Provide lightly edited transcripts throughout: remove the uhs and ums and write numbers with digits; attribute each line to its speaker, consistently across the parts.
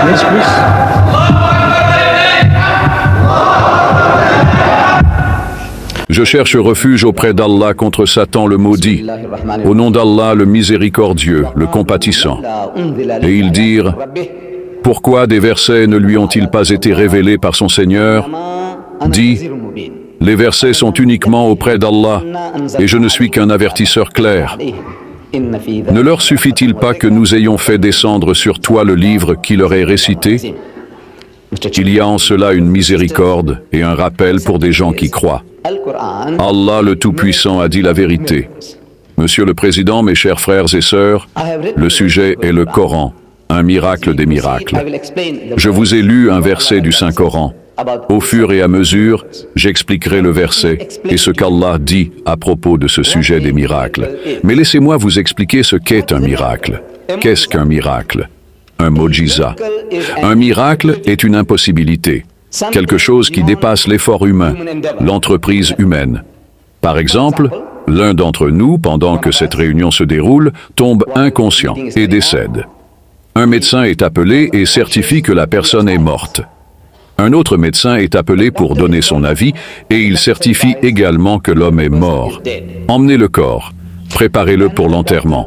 Speaker 1: Yes, please.
Speaker 2: Je cherche refuge auprès d'Allah contre Satan le maudit. Au nom d'Allah le miséricordieux, le compatissant. Et ils dirent, pourquoi des versets ne lui ont-ils pas été révélés par son Seigneur? Dis, les versets sont uniquement auprès d'Allah, et je ne suis qu'un avertisseur clair. Ne leur suffit-il pas que nous ayons fait descendre sur toi le livre qui leur est récité? Il y a en cela une miséricorde et un rappel pour des gens qui croient. Allah le Tout-Puissant a dit la vérité. Monsieur le Président, mes chers frères et sœurs, le sujet est le Coran, un miracle des miracles. Je vous ai lu un verset du Saint-Coran. Au fur et à mesure, j'expliquerai le verset et ce qu'Allah dit à propos de ce sujet des miracles. Mais laissez-moi vous expliquer ce qu'est un miracle. Qu'est-ce qu'un miracle? Un mojiza. Un miracle est une impossibilité, quelque chose qui dépasse l'effort humain, l'entreprise humaine. Par exemple, l'un d'entre nous, pendant que cette réunion se déroule, tombe inconscient et décède. Un médecin est appelé et certifie que la personne est morte. Un autre médecin est appelé pour donner son avis et il certifie également que l'homme est mort. Emmenez le corps, préparez-le pour l'enterrement.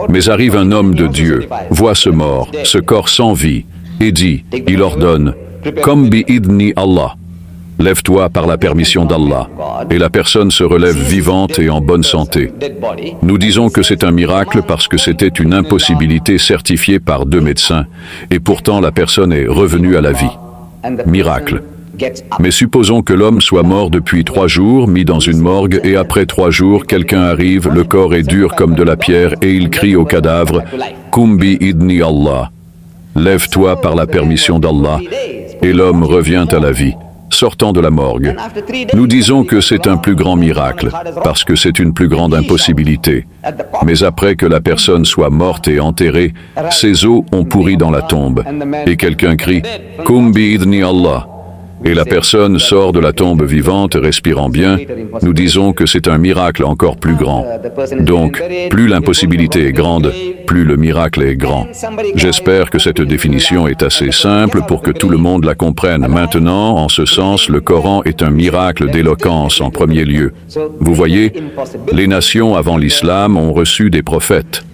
Speaker 2: Mais arrive un homme de Dieu, voit ce mort, ce corps sans vie, et dit, il ordonne, comme bi-idni Allah, lève-toi par la permission d'Allah, et la personne se relève vivante et en bonne santé. Nous disons que c'est un miracle parce que c'était une impossibilité certifiée par 2 médecins, et pourtant la personne est revenue à la vie. Miracle. Mais supposons que l'homme soit mort depuis 3 jours, mis dans une morgue, et après 3 jours, quelqu'un arrive, le corps est dur comme de la pierre, et il crie au cadavre, « Kumbi idni Allah » « Lève-toi par la permission d'Allah » et l'homme revient à la vie, sortant de la morgue. Nous disons que c'est un plus grand miracle, parce que c'est une plus grande impossibilité. Mais après que la personne soit morte et enterrée, ses os ont pourri dans la tombe, et quelqu'un crie « Kumbi idni Allah » et la personne sort de la tombe vivante, respirant bien. Nous disons que c'est un miracle encore plus grand. Donc, plus l'impossibilité est grande, plus le miracle est grand. J'espère que cette définition est assez simple pour que tout le monde la comprenne. Maintenant, en ce sens, le Coran est un miracle d'éloquence en premier lieu. Vous voyez, les nations avant l'islam ont reçu des prophètes.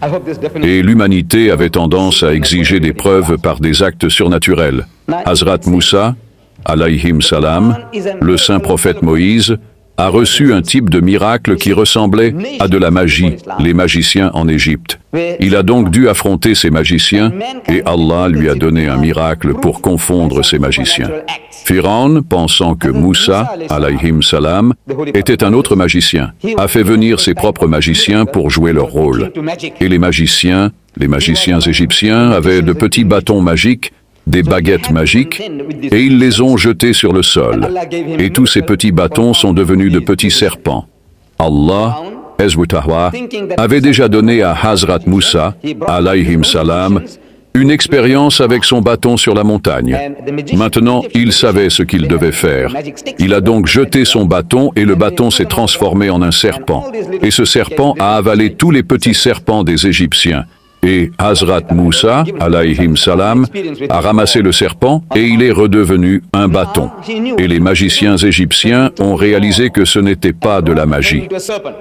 Speaker 2: Et l'humanité avait tendance à exiger des preuves par des actes surnaturels. Hazrat Moussa, alayhim salam, le saint prophète Moïse, a reçu un type de miracle qui ressemblait à de la magie, les magiciens en Égypte. Il a donc dû affronter ces magiciens et Allah lui a donné un miracle pour confondre ces magiciens. Pharaon, pensant que Moussa, alayhim salam, était un autre magicien, a fait venir ses propres magiciens pour jouer leur rôle. Et les magiciens égyptiens avaient de petits bâtons magiques, des baguettes magiques, et ils les ont jetés sur le sol. Et tous ces petits bâtons sont devenus de petits serpents. Allah, avait déjà donné à Hazrat Moussa, alayhim salam, une expérience avec son bâton sur la montagne. Maintenant, il savait ce qu'il devait faire. Il a donc jeté son bâton et le bâton s'est transformé en un serpent. Et ce serpent a avalé tous les petits serpents des Égyptiens. Et Hazrat Moussa, alayhim salam, a ramassé le serpent et il est redevenu un bâton. Et les magiciens égyptiens ont réalisé que ce n'était pas de la magie.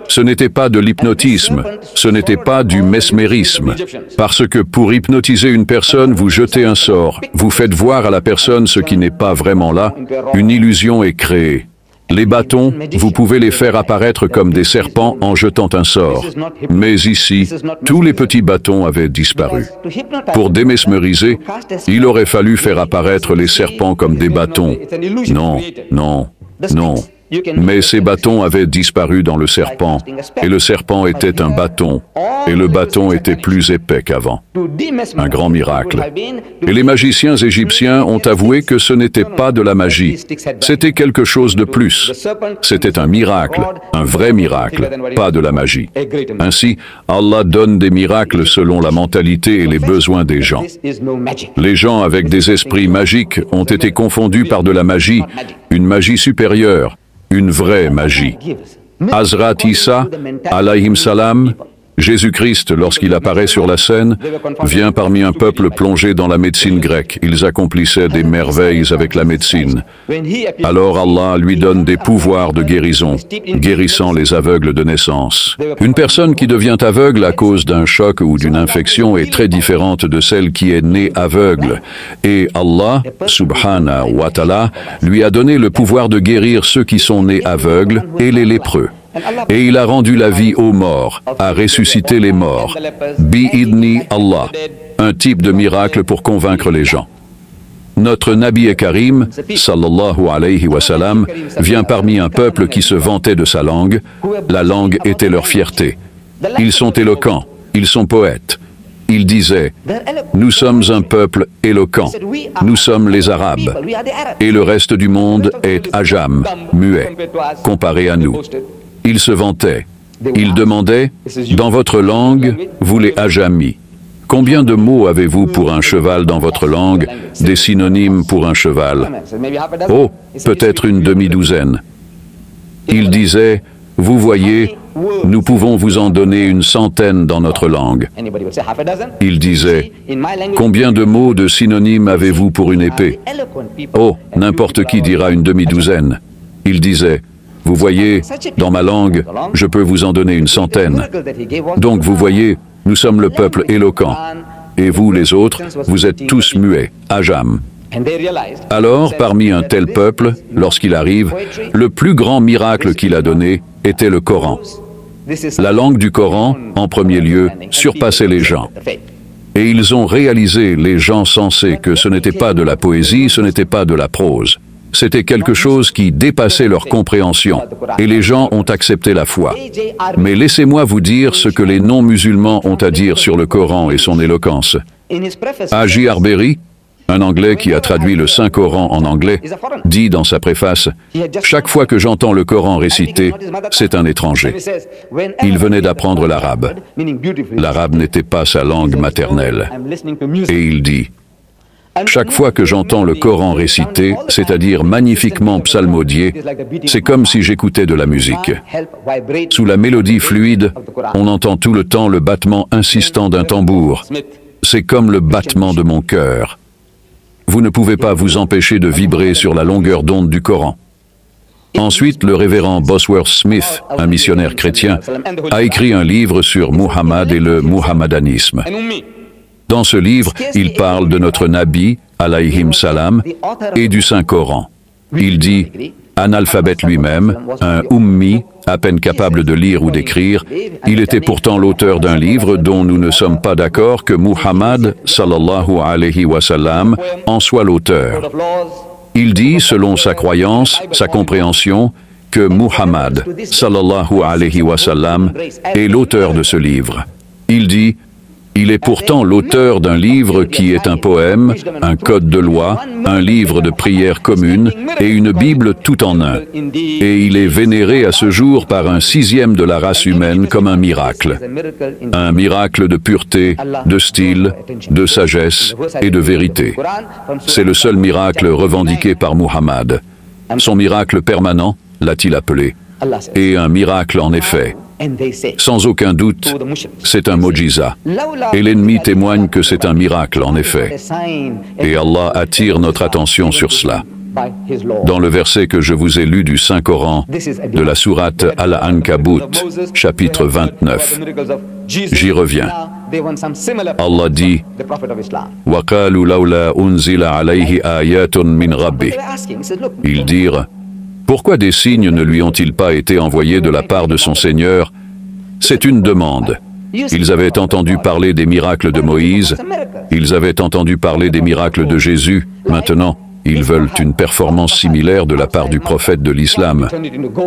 Speaker 2: Ce n'était pas de l'hypnotisme, ce n'était pas du mesmérisme. Parce que pour hypnotiser une personne, vous jetez un sort, vous faites voir à la personne ce qui n'est pas vraiment là, une illusion est créée. Les bâtons, vous pouvez les faire apparaître comme des serpents en jetant un sort. Mais ici, tous les petits bâtons avaient disparu. Pour démesmeriser, il aurait fallu faire apparaître les serpents comme des bâtons. Non, non, non. Mais ces bâtons avaient disparu dans le serpent, et le serpent était un bâton, et le bâton était plus épais qu'avant. Un grand miracle. Et les magiciens égyptiens ont avoué que ce n'était pas de la magie, c'était quelque chose de plus. C'était un miracle, un vrai miracle, pas de la magie. Ainsi, Allah donne des miracles selon la mentalité et les besoins des gens. Les gens avec des esprits magiques ont été confondus par de la magie, une magie supérieure, une vraie magie. Hazrat Isa, alayhim salam, Jésus-Christ, lorsqu'il apparaît sur la scène, vient parmi un peuple plongé dans la médecine grecque. Ils accomplissaient des merveilles avec la médecine. Alors Allah lui donne des pouvoirs de guérison, guérissant les aveugles de naissance. Une personne qui devient aveugle à cause d'un choc ou d'une infection est très différente de celle qui est née aveugle. Et Allah, subhanahu wa ta'ala, lui a donné le pouvoir de guérir ceux qui sont nés aveugles et les lépreux. Et il a rendu la vie aux morts, a ressuscité les morts. Bi-idni Allah, un type de miracle pour convaincre les gens. Notre Nabi Karim, sallallahu alayhi wa sallam, vient parmi un peuple qui se vantait de sa langue. La langue était leur fierté. Ils sont éloquents, ils sont poètes. Ils disaient, nous sommes un peuple éloquent, nous sommes les Arabes, et le reste du monde est ajam, muet, comparé à nous. Ils se vantaient. Ils demandaient, dans votre langue, vous les ajamis, combien de mots avez-vous pour un cheval dans votre langue, des synonymes pour un cheval? Oh, peut-être une demi-douzaine. Ils disaient, vous voyez, nous pouvons vous en donner une centaine dans notre langue. Ils disaient, combien de mots, de synonymes avez-vous pour une épée? Oh, n'importe qui dira une demi-douzaine. Ils disaient, vous voyez, dans ma langue, je peux vous en donner une centaine. Donc vous voyez, nous sommes le peuple éloquent. Et vous, les autres, vous êtes tous muets, ajam. Alors, parmi un tel peuple, lorsqu'il arrive, le plus grand miracle qu'il a donné était le Coran. La langue du Coran, en premier lieu, surpassait les gens. Et ils ont réalisé, les gens sensés, que ce n'était pas de la poésie, ce n'était pas de la prose. C'était quelque chose qui dépassait leur compréhension, et les gens ont accepté la foi. Mais laissez-moi vous dire ce que les non-musulmans ont à dire sur le Coran et son éloquence. Haji Arberi, un Anglais qui a traduit le Saint-Coran en anglais, dit dans sa préface, « Chaque fois que j'entends le Coran récité, c'est un étranger. » Il venait d'apprendre l'arabe. L'arabe n'était pas sa langue maternelle. Et il dit, chaque fois que j'entends le Coran récité, c'est-à-dire magnifiquement psalmodié, c'est comme si j'écoutais de la musique. Sous la mélodie fluide, on entend tout le temps le battement insistant d'un tambour. C'est comme le battement de mon cœur. Vous ne pouvez pas vous empêcher de vibrer sur la longueur d'onde du Coran. Ensuite, le révérend Bosworth Smith, un missionnaire chrétien, a écrit un livre sur Muhammad et le muhammadanisme. Dans ce livre, il parle de notre Nabi, alayhim salam, et du Saint-Coran. Il dit, analphabète lui-même, un ummi, à peine capable de lire ou d'écrire, il était pourtant l'auteur d'un livre dont nous ne sommes pas d'accord que Muhammad, sallallahu alayhi wa sallam, en soit l'auteur. Il dit, selon sa croyance, sa compréhension, que Muhammad, sallallahu alayhi wa sallam, est l'auteur de ce livre. Il dit, il est pourtant l'auteur d'un livre qui est un poème, un code de loi, un livre de prières communes et une Bible tout en un. Et il est vénéré à ce jour par un sixième de la race humaine comme un miracle. Un miracle de pureté, de style, de sagesse et de vérité. C'est le seul miracle revendiqué par Muhammad. Son miracle permanent, l'a-t-il appelé, est un miracle en effet. Sans aucun doute, c'est un mojiza. Et l'ennemi témoigne que c'est un miracle, en effet. Et Allah attire notre attention sur cela. Dans le verset que je vous ai lu du Saint-Coran, de la sourate Al-Ankabut, chapitre 29, j'y reviens. Allah dit, وَقَالُوا لَوْلَا أُنزِلَ عَلَيْهِ آيَاتٌ مِّن رَبِّهِ. Ils dirent, pourquoi des signes ne lui ont-ils pas été envoyés de la part de son Seigneur? C'est une demande. Ils avaient entendu parler des miracles de Moïse, ils avaient entendu parler des miracles de Jésus. Maintenant, ils veulent une performance similaire de la part du prophète de l'islam.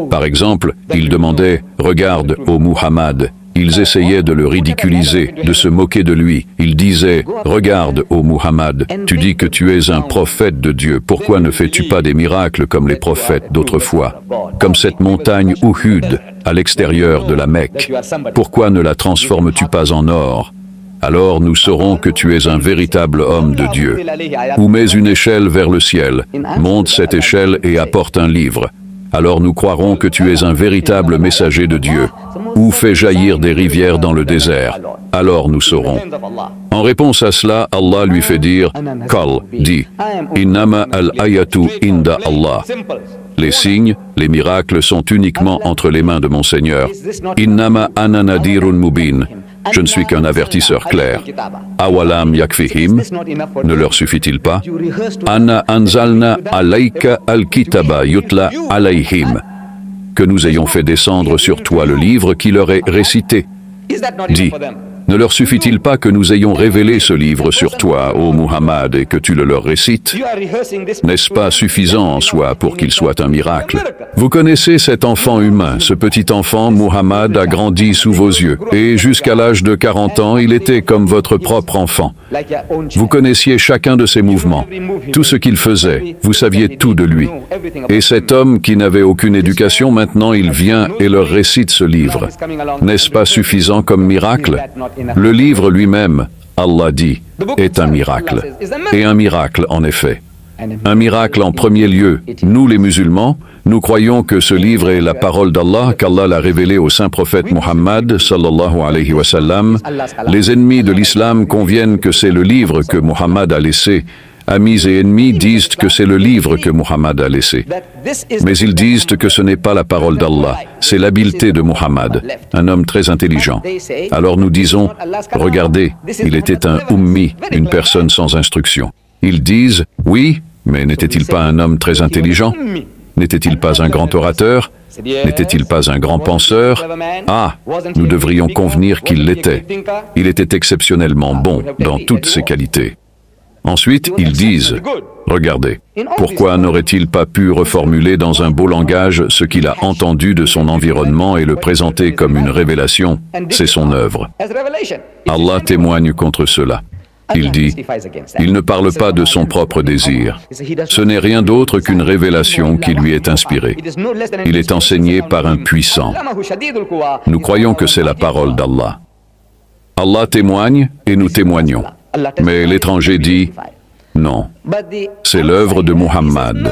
Speaker 2: Par exemple, ils demandaient « Regarde, ô Muhammad ». Ils essayaient de le ridiculiser, de se moquer de lui. Ils disaient « Regarde, ô Muhammad, tu dis que tu es un prophète de Dieu. Pourquoi ne fais-tu pas des miracles comme les prophètes d'autrefois? Comme cette montagne Uhud, à l'extérieur de la Mecque. Pourquoi ne la transformes-tu pas en or? Alors nous saurons que tu es un véritable homme de Dieu. Ou mets une échelle vers le ciel, monte cette échelle et apporte un livre. Alors nous croirons que tu es un véritable messager de Dieu. ou fait jaillir des rivières dans le désert. Alors nous saurons. En réponse à cela, Allah lui fait dire, Qal, dit, Innama al-ayatu inda Allah. Les signes, les miracles sont uniquement entre les mains de mon Seigneur. Innama ana nadirun mubin. Je ne suis qu'un avertisseur clair. Awalam yakfihim. Ne leur suffit-il pas? Anna anzalna alayka al-kitaba yutla alayhim. Que nous ayons fait descendre sur toi le livre qui leur est récité. Dis, ne leur suffit-il pas que nous ayons révélé ce livre sur toi, ô Muhammad, et que tu le leur récites? N'est-ce pas suffisant en soi pour qu'il soit un miracle? Vous connaissez cet enfant humain, ce petit enfant, Muhammad, a grandi sous vos yeux, et jusqu'à l'âge de 40 ans, il était comme votre propre enfant. Vous connaissiez chacun de ses mouvements, tout ce qu'il faisait, vous saviez tout de lui. Et cet homme qui n'avait aucune éducation, maintenant il vient et leur récite ce livre. N'est-ce pas suffisant comme miracle? Le livre lui-même, Allah dit, est un miracle. Et un miracle, en effet. Un miracle en premier lieu. Nous, les musulmans, nous croyons que ce livre est la parole d'Allah, qu'Allah l'a révélé au saint prophète Muhammad, sallallahu alayhi wa sallam. Les ennemis de l'islam conviennent que c'est le livre que Muhammad a laissé. Amis et ennemis disent que c'est le livre que Muhammad a laissé. Mais ils disent que ce n'est pas la parole d'Allah, c'est l'habileté de Muhammad, un homme très intelligent. Alors nous disons, regardez, il était un ummi, une personne sans instruction. Ils disent, oui, mais n'était-il pas un homme très intelligent? N'était-il pas un grand orateur? N'était-il pas un grand penseur? Ah, nous devrions convenir qu'il l'était. Il était exceptionnellement bon dans toutes ses qualités. Ensuite, ils disent, regardez, pourquoi n'aurait-il pas pu reformuler dans un beau langage ce qu'il a entendu de son environnement et le présenter comme une révélation? C'est son œuvre. Allah témoigne contre cela. Il dit, il ne parle pas de son propre désir. Ce n'est rien d'autre qu'une révélation qui lui est inspirée. Il est enseigné par un puissant. Nous croyons que c'est la parole d'Allah. Allah témoigne et nous témoignons. Mais l'étranger dit, non, c'est l'œuvre de Muhammad.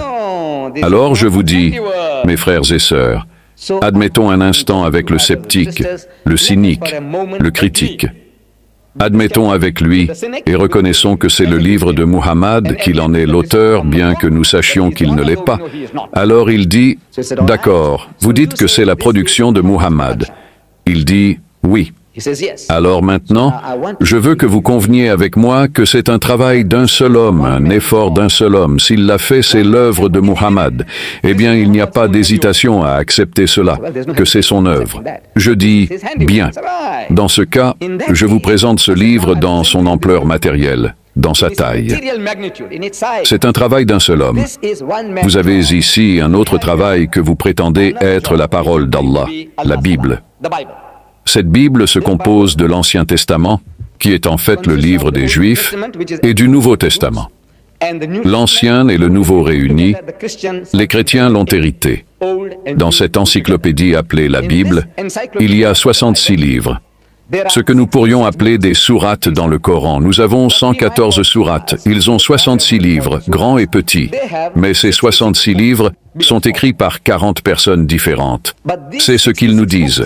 Speaker 2: Alors je vous dis, mes frères et sœurs, admettons un instant avec le sceptique, le cynique, le critique. Admettons avec lui et reconnaissons que c'est le livre de Muhammad, qu'il en est l'auteur, bien que nous sachions qu'il ne l'est pas. Alors il dit, d'accord, vous dites que c'est la production de Muhammad. Il dit, oui. Alors maintenant, je veux que vous conveniez avec moi que c'est un travail d'un seul homme, un effort d'un seul homme. S'il l'a fait, c'est l'œuvre de Muhammad. Eh bien, il n'y a pas d'hésitation à accepter cela, que c'est son œuvre. Je dis, bien. Dans ce cas, je vous présente ce livre dans son ampleur matérielle, dans sa taille. C'est un travail d'un seul homme. Vous avez ici un autre travail que vous prétendez être la parole d'Allah, la Bible. Cette Bible se compose de l'Ancien Testament, qui est en fait le livre des Juifs, et du Nouveau Testament. L'Ancien et le Nouveau réunis, les chrétiens l'ont hérité. Dans cette encyclopédie appelée la Bible, il y a 66 livres. Ce que nous pourrions appeler des sourates dans le Coran. Nous avons 114 sourates. Ils ont 66 livres, grands et petits. Mais ces 66 livres sont écrits par 40 personnes différentes. C'est ce qu'ils nous disent.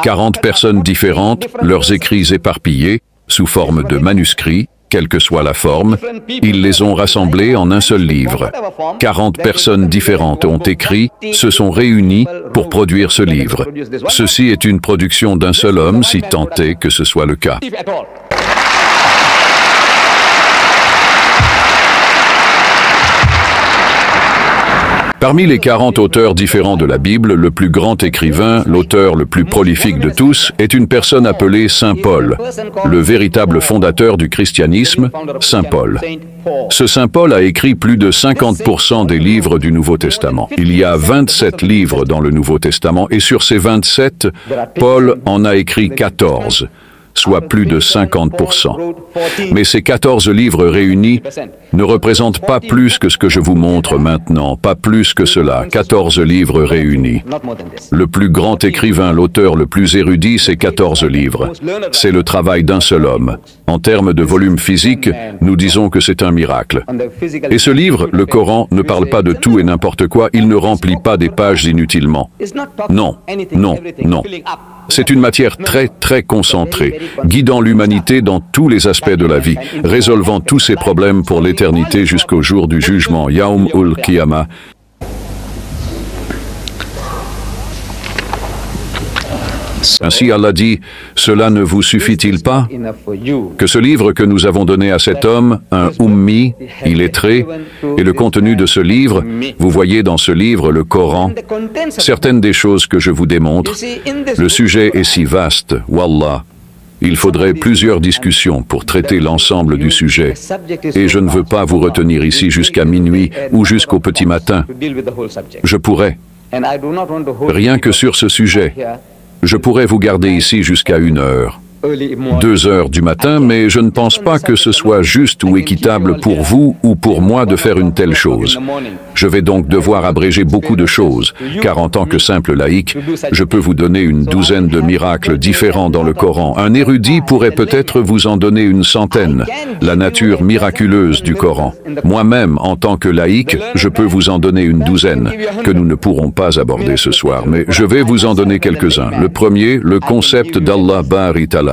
Speaker 2: 40 personnes différentes, leurs écrits éparpillés, sous forme de manuscrits, quelle que soit la forme, ils les ont rassemblés en un seul livre. 40 personnes différentes ont écrit, se sont réunies pour produire ce livre. Ceci est une production d'un seul homme, si tant est que ce soit le cas. Parmi les 40 auteurs différents de la Bible, le plus grand écrivain, l'auteur le plus prolifique de tous, est une personne appelée Saint Paul, le véritable fondateur du christianisme, Saint Paul. Ce Saint Paul a écrit plus de 50% des livres du Nouveau Testament. Il y a 27 livres dans le Nouveau Testament et sur ces 27, Paul en a écrit 14. Soit plus de 50%. Mais ces 14 livres réunis ne représentent pas plus que ce que je vous montre maintenant, pas plus que cela, 14 livres réunis. Le plus grand écrivain, l'auteur le plus érudit, c'est 14 livres. C'est le travail d'un seul homme, En termes de volume physique, nous disons que c'est un miracle. Et ce livre, le Coran, ne parle pas de tout et n'importe quoi, il ne remplit pas des pages inutilement. Non, non, non. C'est une matière très concentrée, guidant l'humanité dans tous les aspects de la vie, résolvant tous ses problèmes pour l'éternité jusqu'au jour du jugement, Yaum ul-Qiyamah. Ainsi Allah dit, cela ne vous suffit-il pas? Que ce livre que nous avons donné à cet homme, un ummi, illettré, et le contenu de ce livre, vous voyez dans ce livre, le Coran, certaines des choses que je vous démontre, le sujet est si vaste, wallah. Il faudrait plusieurs discussions pour traiter l'ensemble du sujet. Et je ne veux pas vous retenir ici jusqu'à minuit ou jusqu'au petit matin. Je pourrais. Rien que sur ce sujet. Je pourrais vous garder ici jusqu'à 1 heure, 2 heures du matin, mais je ne pense pas que ce soit juste ou équitable pour vous ou pour moi de faire une telle chose. Je vais donc devoir abréger beaucoup de choses, car en tant que simple laïc, je peux vous donner une douzaine de miracles différents dans le Coran. Un érudit pourrait peut-être vous en donner une centaine, la nature miraculeuse du Coran. Moi-même, en tant que laïc, je peux vous en donner une douzaine, que nous ne pourrons pas aborder ce soir, mais je vais vous en donner quelques-uns. Le premier, le concept d'Allah Bari Ta'ala.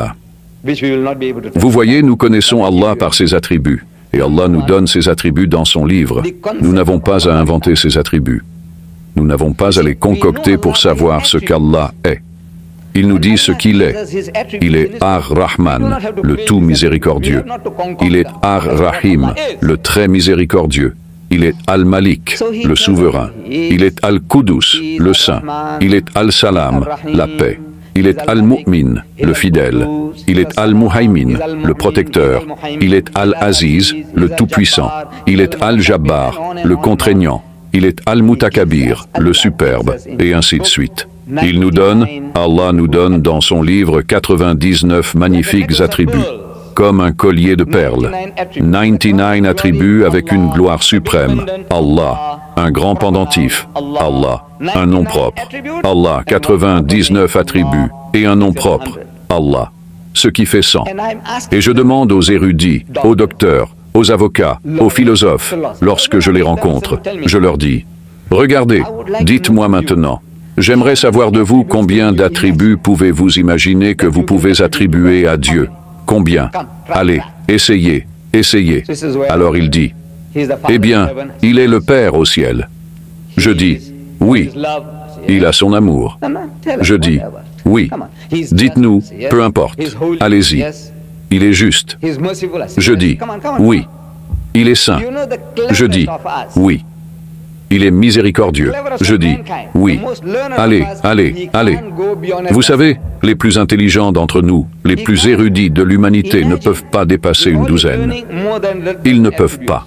Speaker 2: Vous voyez, nous connaissons Allah par ses attributs, et Allah nous donne ses attributs dans son livre. Nous n'avons pas à inventer ses attributs. Nous n'avons pas à les concocter pour savoir ce qu'Allah est. Il nous dit ce qu'il est. Il est Ar-Rahman, le tout miséricordieux. Il est Ar-Rahim, le très miséricordieux. Il est Al-Malik, le souverain. Il est Al-Qudus, le saint. Il est Al-Salam, la paix. Il est Al-Mu'min, le fidèle. Il est Al-Muhaymin, le protecteur. Il est Al-Aziz, le tout-puissant. Il est Al-Jabbar, le contraignant. Il est Al-Mutakabir, le superbe, et ainsi de suite. Il nous donne, Allah nous donne dans son livre 99 magnifiques attributs, comme un collier de perles. 99 attributs avec une gloire suprême. Allah, un grand pendentif. Allah, un nom propre. Allah, 99 attributs et un nom propre. Allah, ce qui fait 100. Et je demande aux érudits, aux docteurs, aux avocats, aux philosophes, lorsque je les rencontre, je leur dis, regardez, dites-moi maintenant, j'aimerais savoir de vous combien d'attributs pouvez-vous imaginer que vous pouvez attribuer à Dieu. Combien? Allez, essayez, essayez. Alors il dit, eh bien, il est le Père au ciel. Je dis, oui, il a son amour. Je dis, oui, dites-nous, peu importe, allez-y, il est juste. Je dis, oui, il est saint. Je dis, oui, il est miséricordieux. Je dis, oui, allez, allez, allez. Vous savez, les plus intelligents d'entre nous, les plus érudits de l'humanité ne peuvent pas dépasser une douzaine. Ils ne peuvent pas.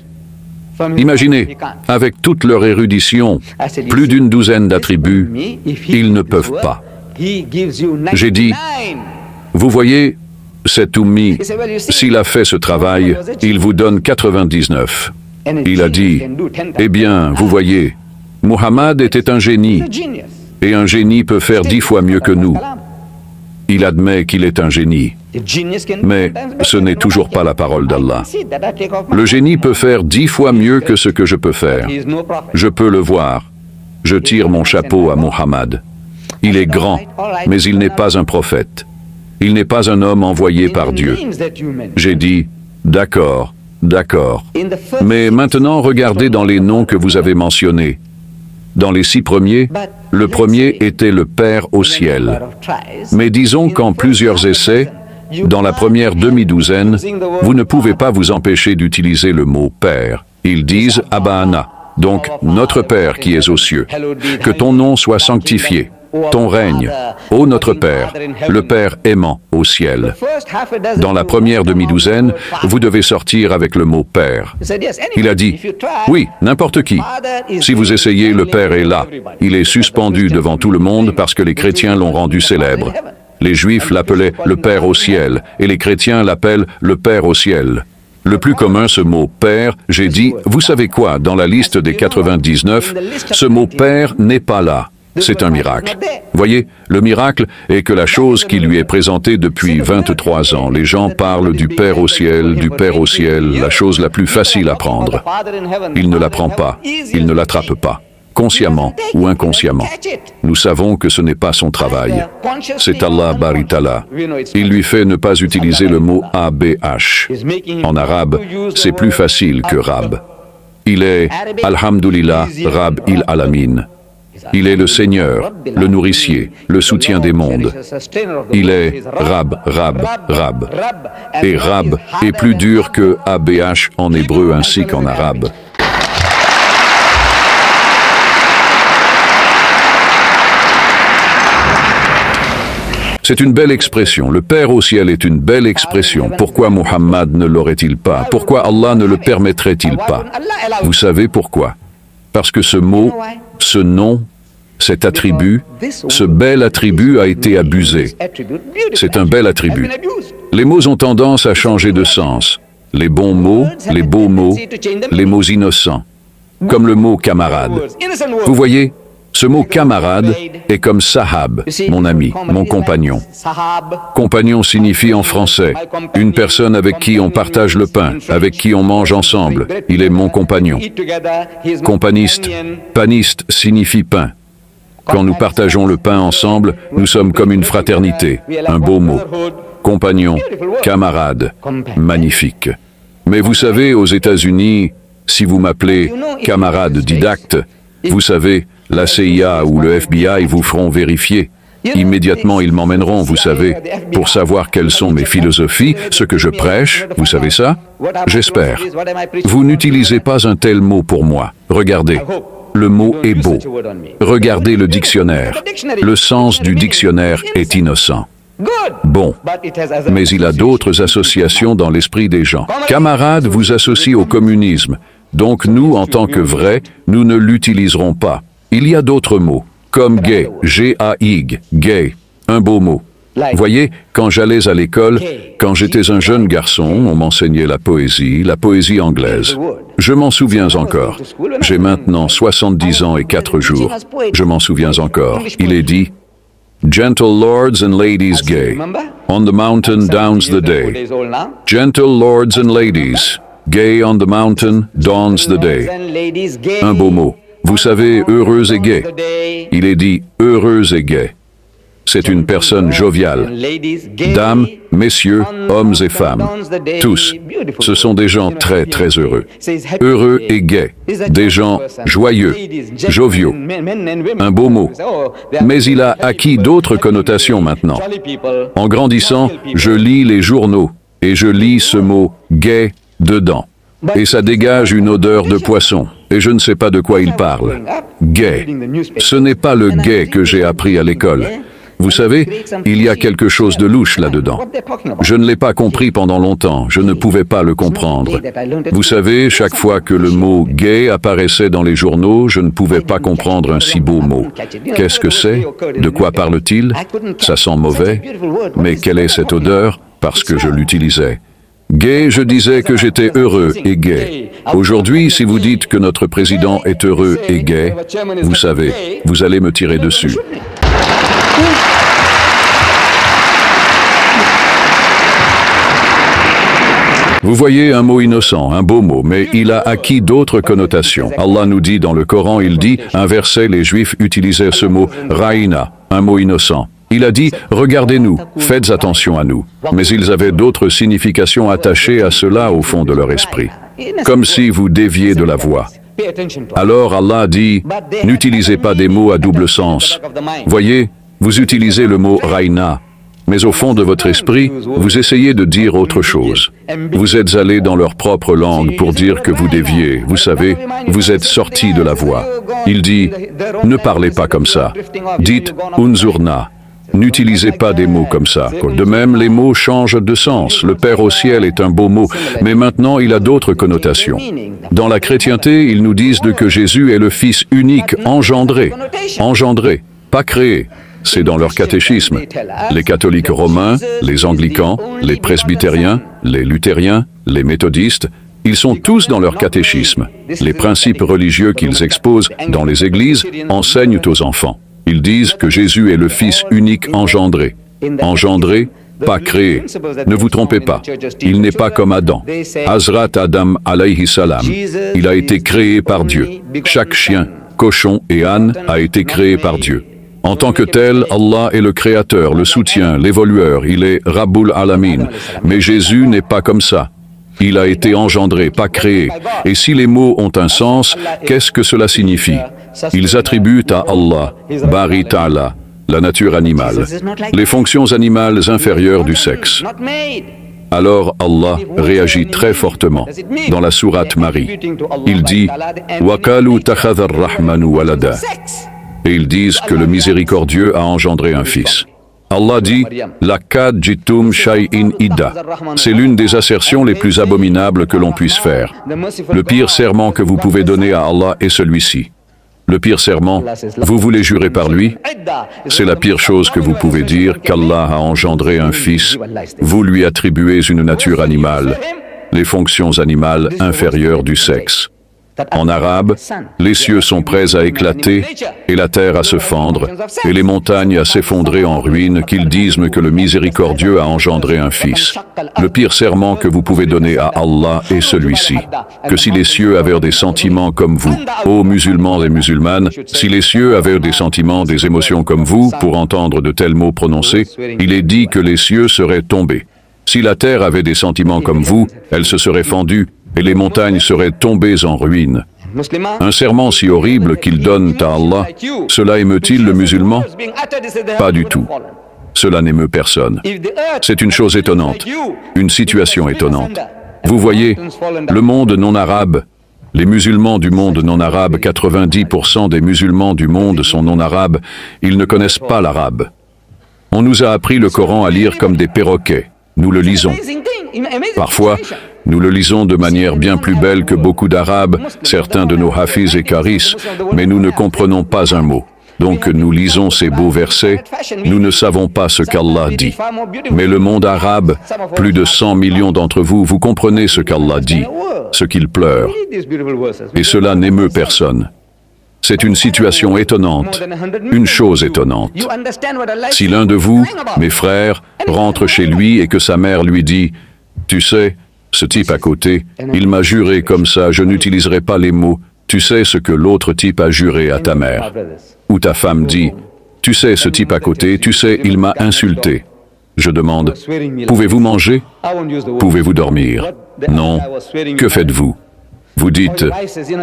Speaker 2: Imaginez, avec toute leur érudition, plus d'une douzaine d'attributs, ils ne peuvent pas. J'ai dit, vous voyez, cet ummi, s'il a fait ce travail, il vous donne 99. Il a dit, eh bien, vous voyez, Muhammad était un génie, et un génie peut faire 10 fois mieux que nous. Il admet qu'il est un génie. Mais ce n'est toujours pas la parole d'Allah. Le génie peut faire 10 fois mieux que ce que je peux faire. Je peux le voir. Je tire mon chapeau à Muhammad. Il est grand, mais il n'est pas un prophète. Il n'est pas un homme envoyé par Dieu. J'ai dit, d'accord, d'accord. Mais maintenant, regardez dans les noms que vous avez mentionnés. Dans les 6 premiers, le premier était le Père au ciel. Mais disons qu'en plusieurs essais, dans la première demi-douzaine, vous ne pouvez pas vous empêcher d'utiliser le mot Père. Ils disent Abana, donc notre Père qui es aux cieux. Que ton nom soit sanctifié, ton règne, ô notre Père, le Père aimant au ciel. Dans la première demi-douzaine, vous devez sortir avec le mot Père. Il a dit, oui, n'importe qui. Si vous essayez, le Père est là. Il est suspendu devant tout le monde parce que les chrétiens l'ont rendu célèbre. Les Juifs l'appelaient le Père au ciel, et les chrétiens l'appellent le Père au ciel. Le plus commun, ce mot « Père », j'ai dit, vous savez quoi, dans la liste des 99, ce mot « Père » n'est pas là. C'est un miracle. Voyez, le miracle est que la chose qui lui est présentée depuis 23 ans, les gens parlent du Père au ciel, la chose la plus facile à prendre. Il ne la prend pas, il ne l'attrape pas, consciemment ou inconsciemment. Nous savons que ce n'est pas son travail. C'est Allah Bari Ta'ala. Il lui fait ne pas utiliser le mot ABH. En arabe, c'est plus facile que Rab. Il est Alhamdulillah Rab il Alamin. Il est le Seigneur, le nourricier, le soutien des mondes. Il est Rab, Rab, Rab. Et Rab est plus dur que ABH en hébreu ainsi qu'en arabe. C'est une belle expression. Le Père au ciel est une belle expression. Pourquoi Muhammad ne l'aurait-il pas? Pourquoi Allah ne le permettrait-il pas? Vous savez pourquoi? Parce que ce mot, ce nom, cet attribut, ce bel attribut a été abusé. C'est un bel attribut. Les mots ont tendance à changer de sens. Les bons mots, les beaux mots, les mots innocents. Comme le mot camarade. Vous voyez, ce mot camarade est comme sahab, mon ami, mon compagnon. Compagnon signifie en français une personne avec qui on partage le pain, avec qui on mange ensemble. Il est mon compagnon. Companiste, paniste signifie pain. Quand nous partageons le pain ensemble, nous sommes comme une fraternité. Un beau mot. Compagnon, camarade, magnifique. Mais vous savez, aux États-Unis, si vous m'appelez camarade didacte, vous savez, la CIA ou le FBI vous feront vérifier. Immédiatement, ils m'emmèneront, vous savez, pour savoir quelles sont mes philosophies, ce que je prêche, vous savez ça? J'espère. Vous n'utilisez pas un tel mot pour moi. Regardez, le mot est beau. Regardez le dictionnaire. Le sens du dictionnaire est innocent. Bon, mais il a d'autres associations dans l'esprit des gens. Camarade vous associe au communisme. Donc nous, en tant que vrais, nous ne l'utiliserons pas. Il y a d'autres mots, comme gay, G-A-I-G, gay, un beau mot. Voyez, quand j'allais à l'école, quand j'étais un jeune garçon, on m'enseignait la poésie anglaise. Je m'en souviens encore. J'ai maintenant 70 ans et 4 jours. Je m'en souviens encore. Il est dit, Gentle lords and ladies gay, on the mountain dawns the day. Gentle lords and ladies, gay on the mountain dawns the day. Un beau mot. Vous savez, heureux et gai. Il est dit heureux et gai. C'est une personne joviale. Dames, messieurs, hommes et femmes, tous, ce sont des gens très, très heureux. Heureux et gais. Des gens joyeux, joviaux. Un beau mot. Mais il a acquis d'autres connotations maintenant. En grandissant, je lis les journaux et je lis ce mot « gay » dedans. Et ça dégage une odeur de poisson. Et je ne sais pas de quoi il parle. Gay. Ce n'est pas le gay que j'ai appris à l'école. Vous savez, il y a quelque chose de louche là-dedans. Je ne l'ai pas compris pendant longtemps, je ne pouvais pas le comprendre. Vous savez, chaque fois que le mot « gay » apparaissait dans les journaux, je ne pouvais pas comprendre un si beau mot. Qu'est-ce que c'est? De quoi parle-t-il? Ça sent mauvais. Mais quelle est cette odeur? Parce que je l'utilisais. Gay, je disais que j'étais heureux et gai. Aujourd'hui, si vous dites que notre président est heureux et gai, vous savez, vous allez me tirer dessus. Vous voyez un mot innocent, un beau mot, mais il a acquis d'autres connotations. Allah nous dit dans le Coran, il dit, un verset, les Juifs utilisaient ce mot « raïna », un mot innocent. Il a dit, regardez-nous, faites attention à nous. Mais ils avaient d'autres significations attachées à cela au fond de leur esprit. Comme si vous déviez de la voie. Alors Allah dit, n'utilisez pas des mots à double sens. Voyez, vous utilisez le mot raïna, mais au fond de votre esprit, vous essayez de dire autre chose. Vous êtes allé dans leur propre langue pour dire que vous déviez. Vous savez, vous êtes sorti de la voie. Il dit, ne parlez pas comme ça. Dites, unzurna. N'utilisez pas des mots comme ça. De même, les mots changent de sens. Le Père au ciel est un beau mot, mais maintenant il a d'autres connotations. Dans la chrétienté, ils nous disent que Jésus est le Fils unique, engendré. Engendré, pas créé. C'est dans leur catéchisme. Les catholiques romains, les anglicans, les presbytériens, les luthériens, les méthodistes, ils sont tous dans leur catéchisme. Les principes religieux qu'ils exposent dans les églises enseignent aux enfants. Ils disent que Jésus est le Fils unique engendré. Engendré, pas créé. Ne vous trompez pas, il n'est pas comme Adam. Hazrat Adam alayhi salam, il a été créé par Dieu. Chaque chien, cochon et âne a été créé par Dieu. En tant que tel, Allah est le créateur, le soutien, l'évolueur, il est Rabbul Alamin. Mais Jésus n'est pas comme ça. Il a été engendré, pas créé. Et si les mots ont un sens, qu'est-ce que cela signifie? Ils attribuent à Allah, Bari Ta'ala, la nature animale, les fonctions animales inférieures du sexe. Alors Allah réagit très fortement dans la sourate Marie. Il dit « Waqalu takhadha ar-Rahmanu walada » et ils disent que le miséricordieux a engendré un fils. Allah dit « Laqad jitum shay'in idda ». C'est l'une des assertions les plus abominables que l'on puisse faire. Le pire serment que vous pouvez donner à Allah est celui-ci. Le pire serment, vous voulez jurer par lui? C'est la pire chose que vous pouvez dire, qu'Allah a engendré un fils. Vous lui attribuez une nature animale, les fonctions animales inférieures du sexe. En arabe, les cieux sont prêts à éclater et la terre à se fendre et les montagnes à s'effondrer en ruines qu'ils disent que le miséricordieux a engendré un fils. Le pire serment que vous pouvez donner à Allah est celui-ci, que si les cieux avaient des sentiments comme vous, ô musulmans et musulmanes, si les cieux avaient des sentiments, des émotions comme vous, pour entendre de tels mots prononcés, il est dit que les cieux seraient tombés. Si la terre avait des sentiments comme vous, elle se serait fendue et les montagnes seraient tombées en ruines. Un serment si horrible qu'il donne à Allah, cela émeut-il le musulman? Pas du tout. Cela n'émeut personne. C'est une chose étonnante, une situation étonnante. Vous voyez, le monde non arabe, les musulmans du monde non arabe, 90% des musulmans du monde sont non arabes, ils ne connaissent pas l'arabe. On nous a appris le Coran à lire comme des perroquets. Nous le lisons. Parfois, nous le lisons de manière bien plus belle que beaucoup d'Arabes, certains de nos hafiz et karis, mais nous ne comprenons pas un mot. Donc nous lisons ces beaux versets, nous ne savons pas ce qu'Allah dit. Mais le monde arabe, plus de 100 millions d'entre vous, vous comprenez ce qu'Allah dit, ce qu'il pleure. Et cela n'émeut personne. C'est une situation étonnante, une chose étonnante. Si l'un de vous, mes frères, rentre chez lui et que sa mère lui dit « Tu sais, ce type à côté, il m'a juré comme ça, je n'utiliserai pas les mots « Tu sais ce que l'autre type a juré à ta mère ». Ou ta femme dit « Tu sais, ce type à côté, tu sais, il m'a insulté ». Je demande « Pouvez-vous manger? Pouvez-vous dormir? Non. Que faites-vous? » Vous dites,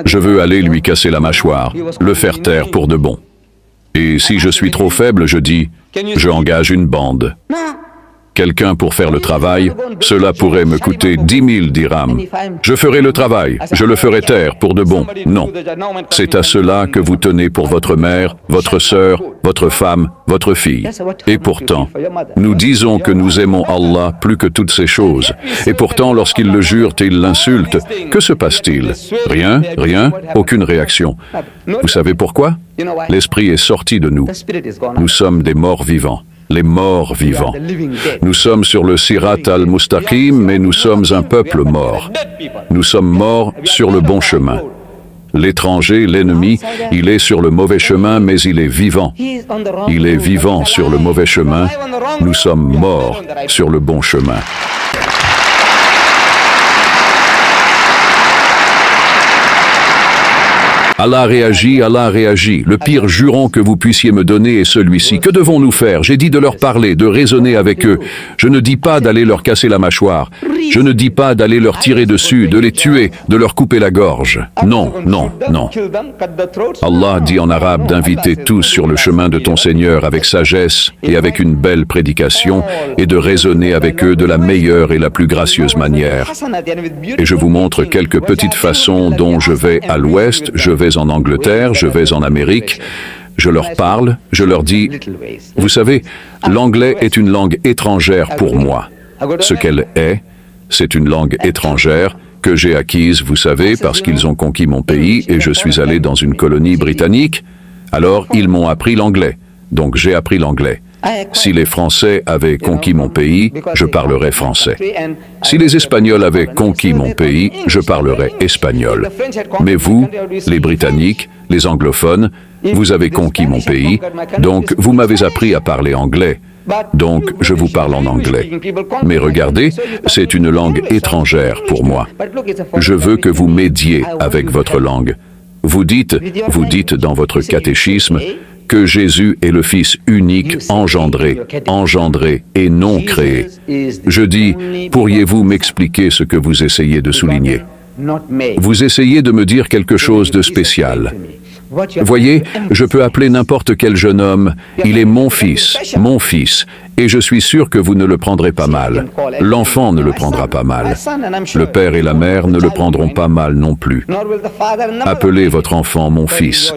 Speaker 2: je veux aller lui casser la mâchoire, le faire taire pour de bon. Et si je suis trop faible, je dis, je engage une bande. Quelqu'un pour faire le travail, cela pourrait me coûter 10 000 dirhams. Je ferai le travail, je le ferai taire pour de bon. Non. C'est à cela que vous tenez pour votre mère, votre sœur, votre femme, votre fille. Et pourtant, nous disons que nous aimons Allah plus que toutes ces choses. Et pourtant, lorsqu'ils le jurent et ils l'insultent, que se passe-t-il? Rien, rien, aucune réaction. Vous savez pourquoi? L'esprit est sorti de nous. Nous sommes des morts vivants. Les morts vivants. Nous sommes sur le Sirat al-Mustaqim, mais nous sommes un peuple mort. Nous sommes morts sur le bon chemin. L'étranger, l'ennemi, il est sur le mauvais chemin, mais il est vivant. Il est vivant sur le mauvais chemin. Nous sommes morts sur le bon chemin. Allah réagit, Allah réagit. Le pire juron que vous puissiez me donner est celui-ci. Que devons-nous faire? J'ai dit de leur parler, de raisonner avec eux. Je ne dis pas d'aller leur casser la mâchoire. Je ne dis pas d'aller leur tirer dessus, de les tuer, de leur couper la gorge. Non, non, non. Allah dit en arabe d'inviter tous sur le chemin de ton Seigneur avec sagesse et avec une belle prédication et de raisonner avec eux de la meilleure et la plus gracieuse manière. Et je vous montre quelques petites façons dont je vais à l'ouest, je vais en Angleterre, je vais en Amérique, je leur parle, je leur dis, vous savez, l'anglais est une langue étrangère pour moi. Ce qu'elle est, c'est une langue étrangère que j'ai acquise, vous savez, parce qu'ils ont conquis mon pays et je suis allé dans une colonie britannique. Alors, ils m'ont appris l'anglais. Donc, j'ai appris l'anglais. Si les Français avaient conquis mon pays, je parlerais français. Si les Espagnols avaient conquis mon pays, je parlerais espagnol. Mais vous, les Britanniques, les anglophones, vous avez conquis mon pays, donc vous m'avez appris à parler anglais. Donc, je vous parle en anglais. Mais regardez, c'est une langue étrangère pour moi. Je veux que vous m'aidiez avec votre langue. Vous dites dans votre catéchisme, que Jésus est le Fils unique engendré et non créé. Je dis, pourriez-vous m'expliquer ce que vous essayez de souligner? Vous essayez de me dire quelque chose de spécial. Voyez, je peux appeler n'importe quel jeune homme, il est mon fils, et je suis sûr que vous ne le prendrez pas mal. L'enfant ne le prendra pas mal. Le père et la mère ne le prendront pas mal non plus. Appelez votre enfant mon fils.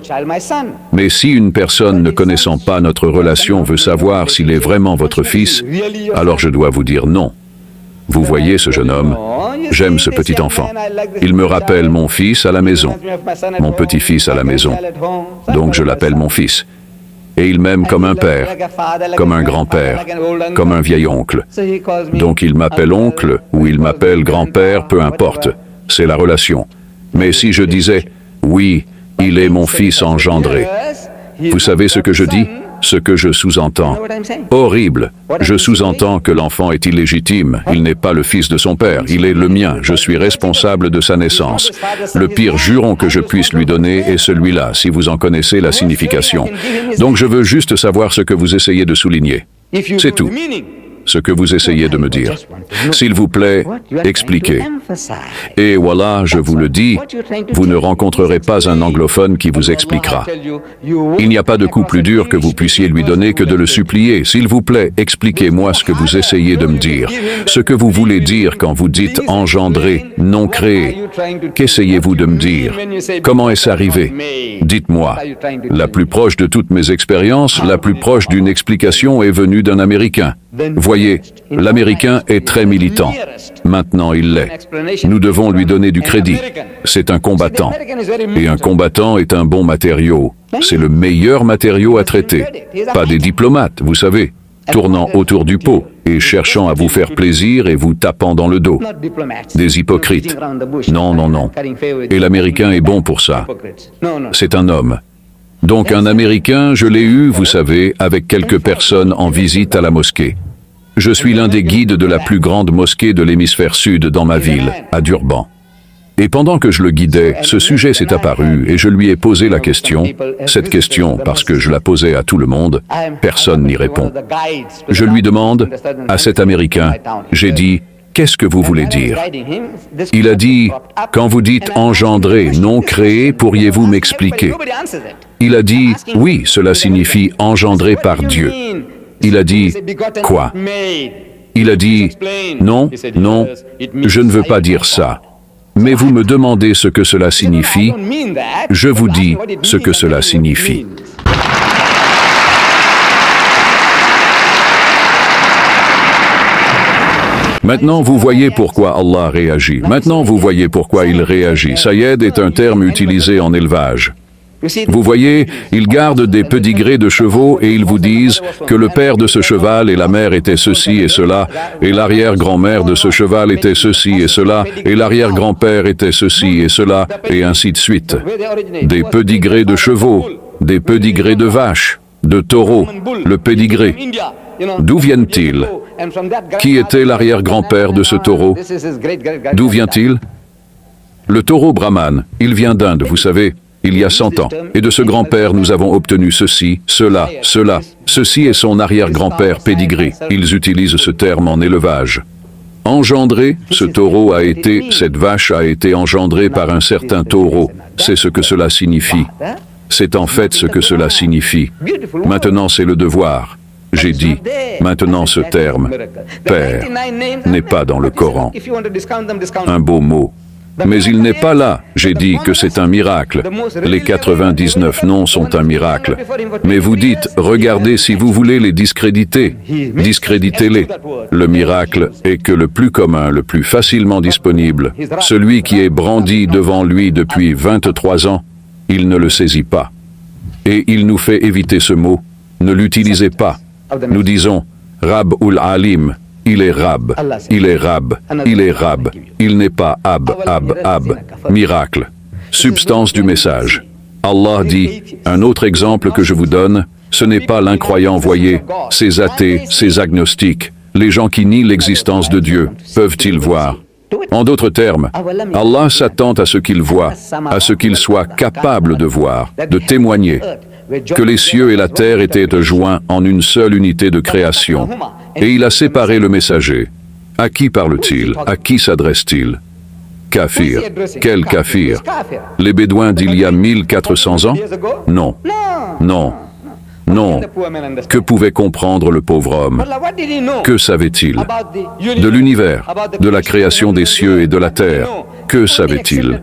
Speaker 2: Mais si une personne ne connaissant pas notre relation veut savoir s'il est vraiment votre fils, alors je dois vous dire non. Vous voyez ce jeune homme? J'aime ce petit enfant. Il me rappelle mon fils à la maison, mon petit-fils à la maison. Donc je l'appelle mon fils. Et il m'aime comme un père, comme un grand-père, comme un vieil oncle. Donc il m'appelle oncle ou il m'appelle grand-père, peu importe. C'est la relation. Mais si je disais, oui, il est mon fils engendré, vous savez ce que je dis? Ce que je sous-entends. Horrible. Je sous-entends que l'enfant est illégitime. Il n'est pas le fils de son père. Il est le mien. Je suis responsable de sa naissance. Le pire juron que je puisse lui donner est celui-là, si vous en connaissez la signification. Donc je veux juste savoir ce que vous essayez de souligner. C'est tout. Ce que vous essayez de me dire. S'il vous plaît, expliquez. Et voilà, je vous le dis, vous ne rencontrerez pas un anglophone qui vous expliquera. Il n'y a pas de coup plus dur que vous puissiez lui donner que de le supplier. S'il vous plaît, expliquez-moi ce que vous essayez de me dire. Ce que vous voulez dire quand vous dites engendré, non créé. Qu'essayez-vous de me dire? Comment est-ce arrivé? Dites-moi. La plus proche de toutes mes expériences, la plus proche d'une explication est venue d'un Américain. Voyez, l'Américain est très militant. Maintenant, il l'est. Nous devons lui donner du crédit. C'est un combattant. Et un combattant est un bon matériau. C'est le meilleur matériau à traiter. Pas des diplomates, vous savez, tournant autour du pot et cherchant à vous faire plaisir et vous tapant dans le dos. Des hypocrites. Non, non, non. Et l'Américain est bon pour ça. C'est un homme. Donc un Américain, je l'ai eu, vous savez, avec quelques personnes en visite à la mosquée. Je suis l'un des guides de la plus grande mosquée de l'hémisphère sud dans ma ville, à Durban. Et pendant que je le guidais, ce sujet s'est apparu et je lui ai posé la question. Cette question, parce que je la posais à tout le monde, personne n'y répond. Je lui demande, à cet Américain, j'ai dit, qu'est-ce que vous voulez dire? Il a dit, quand vous dites engendré, non créé, pourriez-vous m'expliquer? Il a dit, oui, cela signifie engendré par Dieu. Il a dit, quoi? Il a dit, non, non, je ne veux pas dire ça. Mais vous me demandez ce que cela signifie, je vous dis ce que cela signifie. Maintenant, vous voyez pourquoi Allah réagit. Maintenant, vous voyez pourquoi il réagit. Saïd est un terme utilisé en élevage. Vous voyez, ils gardent des pédigrés de chevaux et ils vous disent que le père de ce cheval et la mère étaient ceci et cela, et l'arrière-grand-mère de ce cheval était ceci et cela, et l'arrière-grand-père était ceci et cela, et ainsi de suite. Des pédigrés de chevaux, des pédigrés de vaches, de taureaux, le pédigré. D'où viennent-ils? Qui était l'arrière-grand-père de ce taureau? D'où vient-il? Le taureau brahman, il vient d'Inde, vous savez, il y a 100 ans. Et de ce grand-père, nous avons obtenu ceci, cela, cela. Ceci est son arrière-grand-père pédigré. Ils utilisent ce terme en élevage. Engendré, ce taureau a été, cette vache a été engendrée par un certain taureau. C'est ce que cela signifie. C'est en fait ce que cela signifie. Maintenant, c'est le devoir. J'ai dit, maintenant ce terme, père, n'est pas dans le Coran. Un beau mot. Mais il n'est pas là. J'ai dit que c'est un miracle. Les 99 noms sont un miracle. Mais vous dites, regardez si vous voulez les discréditer. Discréditez-les. Le miracle est que le plus commun, le plus facilement disponible, celui qui est brandi devant lui depuis 23 ans, il ne le saisit pas. Et il nous fait éviter ce mot. Ne l'utilisez pas. Nous disons Rab ul Alim, il est Rab, il est Rab, il est Rab, il n'est pas Ab, Ab, Ab. Miracle. Substance du message. Allah dit, un autre exemple que je vous donne, ce n'est pas l'incroyant, voyez, ces athées, ces agnostiques, les gens qui nient l'existence de Dieu, peuvent-ils voir? En d'autres termes, Allah s'attend à ce qu'il voit, à ce qu'il soit capable de voir, de témoigner, que les cieux et la terre étaient joints en une seule unité de création. Et il a séparé le messager. À qui parle-t-il? À qui s'adresse-t-il? Kafir. Quel kafir? Les Bédouins d'il y a 1400 ans? Non. Non. Non. Que pouvait comprendre le pauvre homme? Que savait-il? De l'univers, de la création des cieux et de la terre. Que savait-il?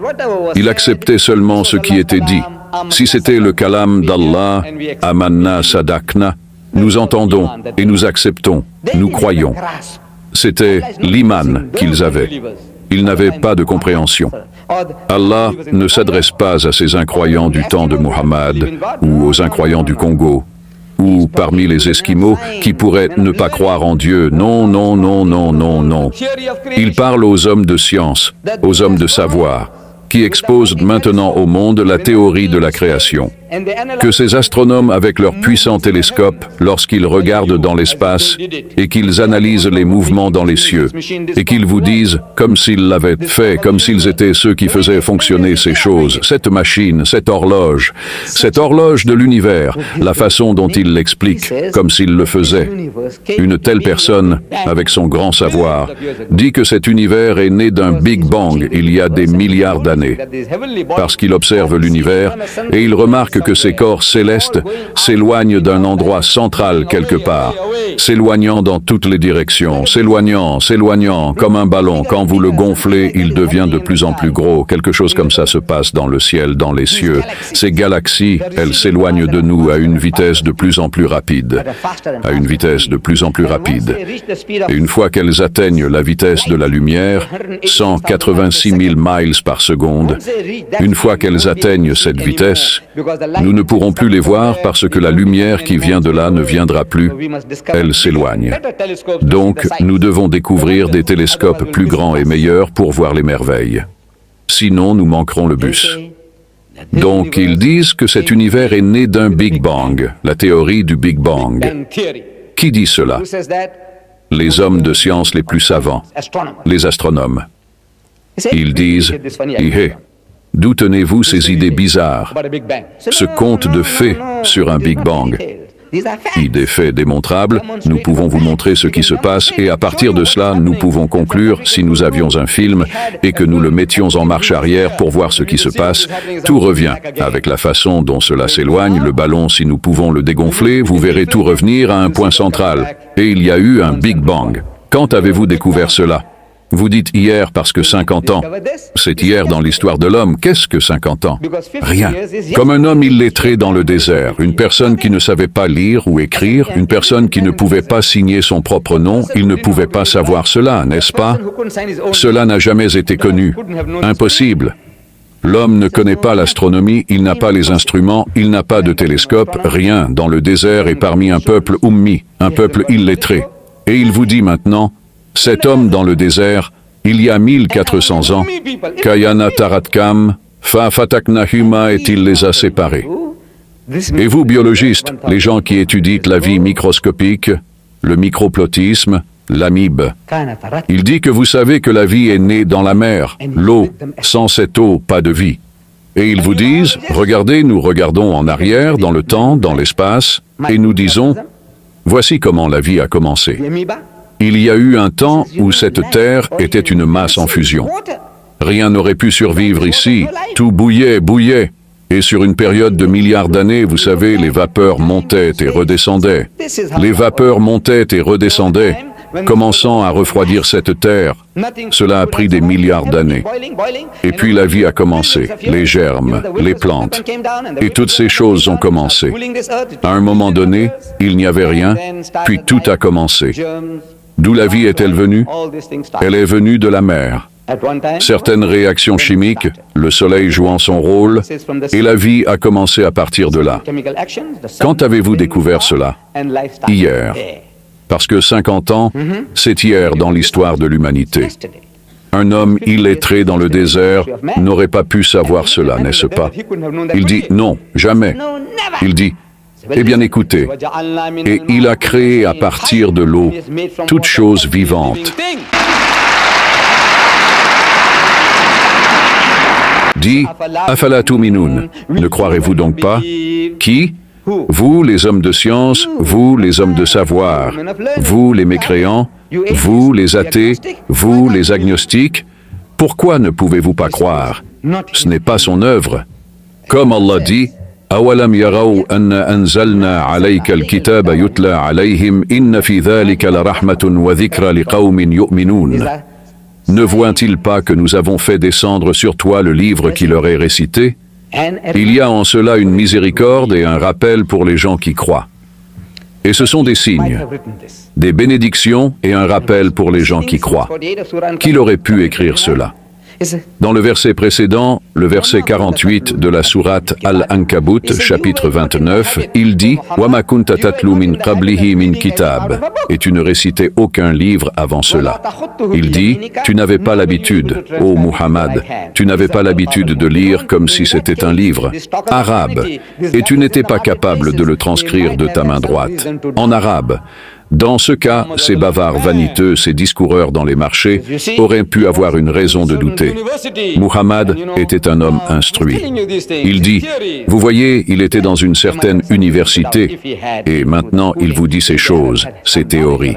Speaker 2: Il acceptait seulement ce qui était dit. Si c'était le kalam d'Allah, amanna sadakna, nous entendons et nous acceptons, nous croyons. C'était l'iman qu'ils avaient. Ils n'avaient pas de compréhension. Allah ne s'adresse pas à ces incroyants du temps de Muhammad ou aux incroyants du Congo ou parmi les Esquimaux qui pourraient ne pas croire en Dieu. Non, non, non, non, non, non. Il parle aux hommes de science, aux hommes de savoir, qui exposent maintenant au monde la théorie de la création. Que ces astronomes, avec leurs puissants télescopes, lorsqu'ils regardent dans l'espace et qu'ils analysent les mouvements dans les cieux, et qu'ils vous disent, comme s'ils l'avaient fait, comme s'ils étaient ceux qui faisaient fonctionner ces choses, cette machine, cette horloge de l'univers, la façon dont ils l'expliquent, comme s'ils le faisaient. Une telle personne, avec son grand savoir, dit que cet univers est né d'un Big Bang il y a des milliards d'années, parce qu'il observe l'univers et il remarque que ces corps célestes s'éloignent d'un endroit central quelque part, s'éloignant dans toutes les directions, s'éloignant comme un ballon. Quand vous le gonflez, il devient de plus en plus gros. Quelque chose comme ça se passe dans le ciel, dans les cieux. Ces galaxies, elles s'éloignent de nous à une vitesse de plus en plus rapide, à une vitesse de plus en plus rapide. Et une fois qu'elles atteignent la vitesse de la lumière, 186 000 miles par seconde, une fois qu'elles atteignent cette vitesse, nous ne pourrons plus les voir parce que la lumière qui vient de là ne viendra plus. Elle s'éloigne. Donc, nous devons découvrir des télescopes plus grands et meilleurs pour voir les merveilles. Sinon, nous manquerons le bus. Donc, ils disent que cet univers est né d'un Big Bang, la théorie du Big Bang. Qui dit cela? Les hommes de science les plus savants, les astronomes. Ils disent, d'où tenez-vous ces idées bizarres? Ce conte de fées sur un Big Bang. Des faits démontrables, nous pouvons vous montrer ce qui se passe et à partir de cela, nous pouvons conclure, si nous avions un film et que nous le mettions en marche arrière pour voir ce qui se passe, tout revient. Avec la façon dont cela s'éloigne, le ballon, si nous pouvons le dégonfler, vous verrez tout revenir à un point central. Et il y a eu un Big Bang. Quand avez-vous découvert cela? Vous dites hier parce que 50 ans. C'est hier dans l'histoire de l'homme. Qu'est-ce que 50 ans? Rien. Comme un homme illettré dans le désert, une personne qui ne savait pas lire ou écrire, une personne qui ne pouvait pas signer son propre nom, il ne pouvait pas savoir cela, n'est-ce pas? Cela n'a jamais été connu. Impossible. L'homme ne connaît pas l'astronomie, il n'a pas les instruments, il n'a pas de télescope, rien, dans le désert et parmi un peuple ummi, un peuple illettré. Et il vous dit maintenant, cet homme dans le désert, il y a 1400 ans, Kayana Taratkam, Fa Fataknahuma et il les a séparés. Et vous, biologistes, les gens qui étudient la vie microscopique, le microplotisme, l'amibe, il dit que vous savez que la vie est née dans la mer, l'eau, sans cette eau, pas de vie. Et ils vous disent, regardez, nous regardons en arrière, dans le temps, dans l'espace, et nous disons, voici comment la vie a commencé. Il y a eu un temps où cette terre était une masse en fusion. Rien n'aurait pu survivre ici, tout bouillait. Et sur une période de milliards d'années, vous savez, les vapeurs montaient et redescendaient. Les vapeurs montaient et redescendaient, commençant à refroidir cette terre. Cela a pris des milliards d'années. Et puis la vie a commencé, les germes, les plantes. Et toutes ces choses ont commencé. À un moment donné, il n'y avait rien, puis tout a commencé. D'où la vie est-elle venue? Elle est venue de la mer. Certaines réactions chimiques, le soleil jouant son rôle, et la vie a commencé à partir de là. Quand avez-vous découvert cela? Hier. Parce que 50 ans, c'est hier dans l'histoire de l'humanité. Un homme illettré dans le désert n'aurait pas pu savoir cela, n'est-ce pas? Il dit non, jamais. Il dit, eh bien écoutez, et il a créé à partir de l'eau toute chose vivante. Dit, Afala tu'minun, ne croirez-vous donc pas? Qui? Vous, les hommes de science, vous, les hommes de savoir, vous, les mécréants, vous, les athées, vous, les agnostiques, pourquoi ne pouvez-vous pas croire? Ce n'est pas son œuvre. Comme Allah dit, أَوَلَمْ يَرَوْا أَنَّ أَنزَلْنَا عَلَيْكَ الْكِتَابَ يُتْلَى عَلَيْهِمْ إِنَّ فِي ذَلِكَ لَرَحْمَةٌ وَذِكْرَى لِقَوْمٍ يُؤْمِنُونَ. Ne voient-ils pas que nous avons fait descendre sur toi le livre qui leur est récité? Il y a en cela une miséricorde et un rappel pour les gens qui croient. Et ce sont des signes, des bénédictions et un rappel pour les gens qui croient. Qui aurait pu écrire cela? Dans le verset précédent, le verset 48 de la sourate Al-Ankabut, chapitre 29, il dit « Wa ma kunta tatlu min qablihi min kitab » et tu ne récitais aucun livre avant cela. Il dit « Tu n'avais pas l'habitude, ô Muhammad, tu n'avais pas l'habitude de lire comme si c'était un livre arabe, et tu n'étais pas capable de le transcrire de ta main droite, en arabe. » Dans ce cas, ces bavards vaniteux, ces discoureurs dans les marchés, auraient pu avoir une raison de douter. Muhammad était un homme instruit. Il dit, vous voyez, il était dans une certaine université, et maintenant il vous dit ces choses, ces théories.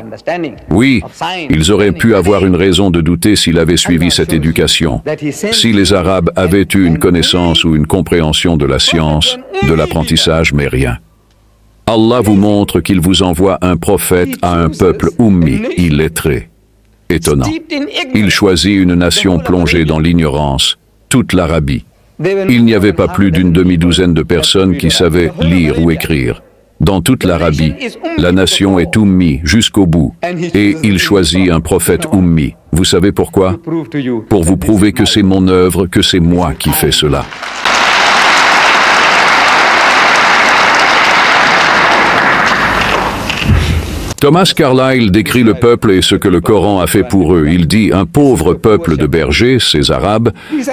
Speaker 2: Oui, ils auraient pu avoir une raison de douter s'il avait suivi cette éducation, si les Arabes avaient eu une connaissance ou une compréhension de la science, de l'apprentissage, mais rien. Allah vous montre qu'il vous envoie un prophète à un peuple ummi, illettré. Étonnant. Il choisit une nation plongée dans l'ignorance, toute l'Arabie. Il n'y avait pas plus d'une demi-douzaine de personnes qui savaient lire ou écrire. Dans toute l'Arabie, la nation est ummi jusqu'au bout, et il choisit un prophète ummi. Vous savez pourquoi? Pour vous prouver que c'est mon œuvre, que c'est moi qui fais cela. Thomas Carlyle décrit le peuple et ce que le Coran a fait pour eux. Il dit, un pauvre peuple de bergers, ces Arabes,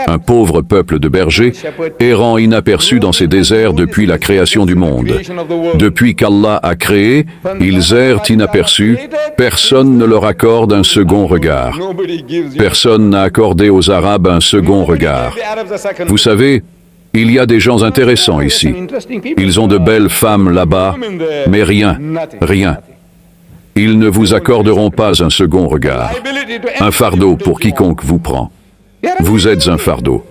Speaker 2: un pauvre peuple de bergers, errant inaperçu dans ces déserts depuis la création du monde. Depuis qu'Allah a créé, ils errent inaperçus, personne ne leur accorde un second regard. Personne n'a accordé aux Arabes un second regard. Vous savez, il y a des gens intéressants ici. Ils ont de belles femmes là-bas, mais rien, rien. Ils ne vous accorderont pas un second regard. Un fardeau pour quiconque vous prend. Vous êtes un fardeau.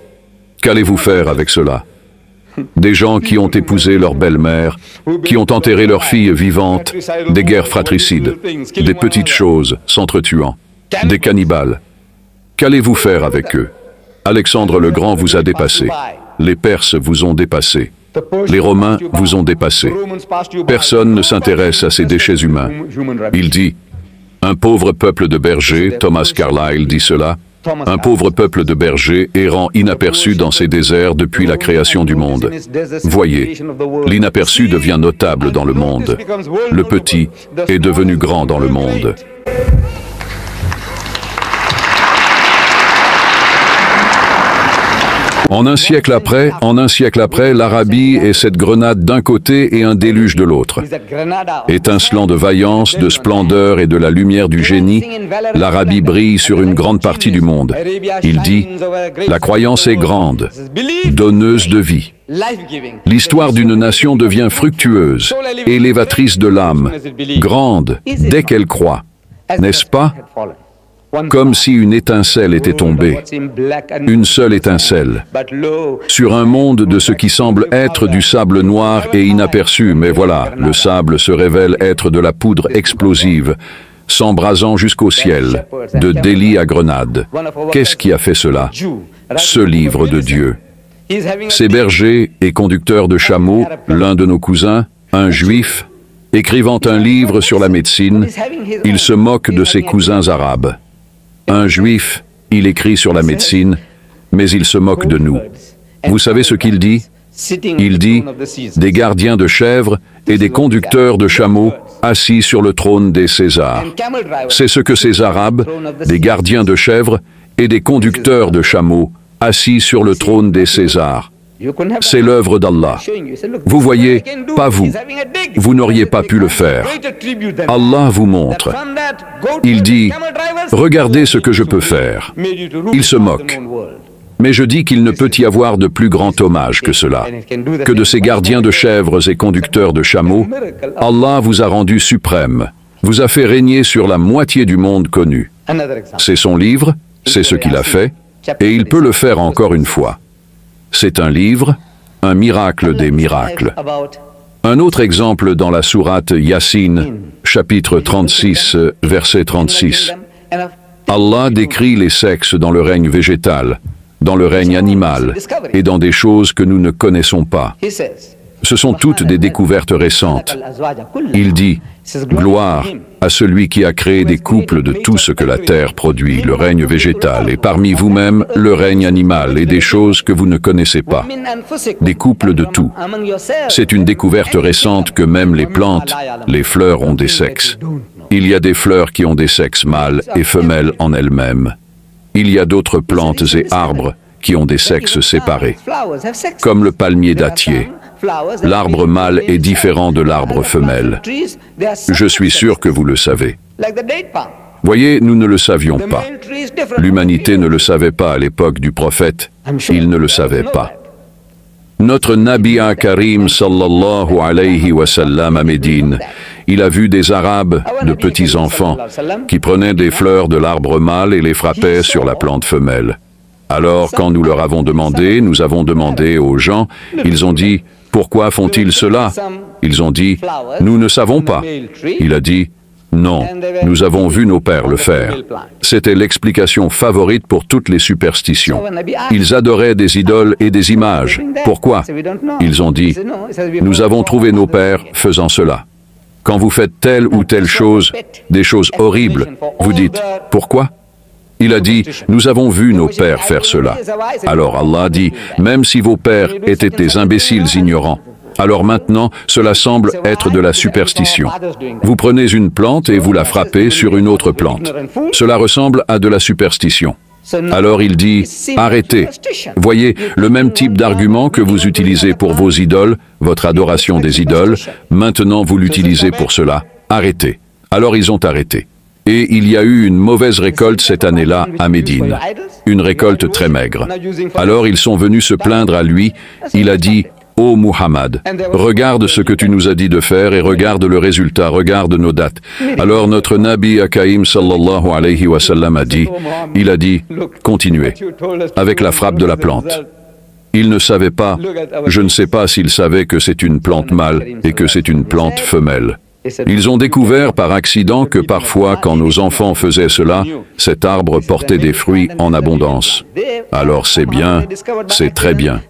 Speaker 2: Qu'allez-vous faire avec cela? Des gens qui ont épousé leur belle-mère, qui ont enterré leurs filles vivantes, des guerres fratricides, des petites choses s'entretuant, des cannibales. Qu'allez-vous faire avec eux? Alexandre le Grand vous a dépassé. Les Perses vous ont dépassé. Les Romains vous ont dépassé. Personne ne s'intéresse à ces déchets humains. Il dit, un pauvre peuple de bergers, Thomas Carlyle dit cela, un pauvre peuple de bergers errant inaperçu dans ces déserts depuis la création du monde. Voyez, l'inaperçu devient notable dans le monde. Le petit est devenu grand dans le monde. En un siècle après, l'Arabie est cette grenade d'un côté et un déluge de l'autre. Étincelant de vaillance, de splendeur et de la lumière du génie, l'Arabie brille sur une grande partie du monde. Il dit, la croyance est grande, donneuse de vie. L'histoire d'une nation devient fructueuse, élévatrice de l'âme, grande dès qu'elle croit. N'est-ce pas? Comme si une étincelle était tombée, une seule étincelle, sur un monde de ce qui semble être du sable noir et inaperçu, mais voilà, le sable se révèle être de la poudre explosive, s'embrasant jusqu'au ciel, de Delhi à Grenade. Qu'est-ce qui a fait cela? Ce livre de Dieu. Ces bergers et conducteurs de chameaux, l'un de nos cousins, un juif, écrivant un livre sur la médecine, il se moque de ses cousins arabes. Un juif il écrit sur la médecine, mais il se moque de nous. Vous savez ce qu'il dit? Il dit « des gardiens de chèvres et des conducteurs de chameaux assis sur le trône des Césars ». C'est ce que ces Arabes, des gardiens de chèvres et des conducteurs de chameaux assis sur le trône des Césars. C'est l'œuvre d'Allah. Vous voyez, pas vous. Vous n'auriez pas pu le faire. Allah vous montre. Il dit « regardez ce que je peux faire ». Il se moque. Mais je dis qu'il ne peut y avoir de plus grand hommage que cela, que de ces gardiens de chèvres et conducteurs de chameaux. Allah vous a rendu suprême, vous a fait régner sur la moitié du monde connu. C'est son livre, c'est ce qu'il a fait, et il peut le faire encore une fois. C'est un livre, un miracle des miracles. Un autre exemple dans la sourate Yassine, chapitre 36, verset 36. Allah décrit les sexes dans le règne végétal, dans le règne animal et dans des choses que nous ne connaissons pas. Ce sont toutes des découvertes récentes. Il dit « Gloire à celui qui a créé des couples de tout ce que la terre produit, le règne végétal, et parmi vous-même le règne animal et des choses que vous ne connaissez pas. Des couples de tout. » C'est une découverte récente que même les plantes, les fleurs ont des sexes. Il y a des fleurs qui ont des sexes mâles et femelles en elles-mêmes. Il y a d'autres plantes et arbres qui ont des sexes séparés, comme le palmier dattier. L'arbre mâle est différent de l'arbre femelle. Je suis sûr que vous le savez. Voyez, nous ne le savions pas. L'humanité ne le savait pas à l'époque du prophète. Il ne le savait pas. Notre Nabi Karim sallallahu alayhi wa sallam à Médine, il a vu des Arabes, de petits enfants, qui prenaient des fleurs de l'arbre mâle et les frappaient sur la plante femelle. Alors, quand nous leur avons demandé, nous avons demandé aux gens, ils ont dit, « Pourquoi font-ils cela ?» Ils ont dit, « Nous ne savons pas. » Il a dit, « Non, nous avons vu nos pères le faire. » C'était l'explication favorite pour toutes les superstitions. Ils adoraient des idoles et des images. Pourquoi? Ils ont dit, « Nous avons trouvé nos pères faisant cela. » Quand vous faites telle ou telle chose, des choses horribles, vous dites, « Pourquoi ?» Il a dit, « Nous avons vu nos pères faire cela. » Alors Allah dit, « Même si vos pères étaient des imbéciles ignorants, alors maintenant, cela semble être de la superstition. Vous prenez une plante et vous la frappez sur une autre plante. Cela ressemble à de la superstition. » Alors il dit, « Arrêtez. Voyez, le même type d'argument que vous utilisez pour vos idoles, votre adoration des idoles, maintenant vous l'utilisez pour cela. Arrêtez. » Alors ils ont arrêté. Et il y a eu une mauvaise récolte cette année-là à Médine. Une récolte très maigre. Alors ils sont venus se plaindre à lui. Il a dit, « Ô Muhammad, regarde ce que tu nous as dit de faire et regarde le résultat, regarde nos dates. » Alors notre Nabi Akaïm sallallahu alayhi wa sallam a dit, « Continuez, avec la frappe de la plante. » Il ne savait pas, je ne sais pas s'il savait que c'est une plante mâle et que c'est une plante femelle. Ils ont découvert par accident que parfois, quand nos enfants faisaient cela, cet arbre portait des fruits en abondance. Alors c'est bien, c'est très bien.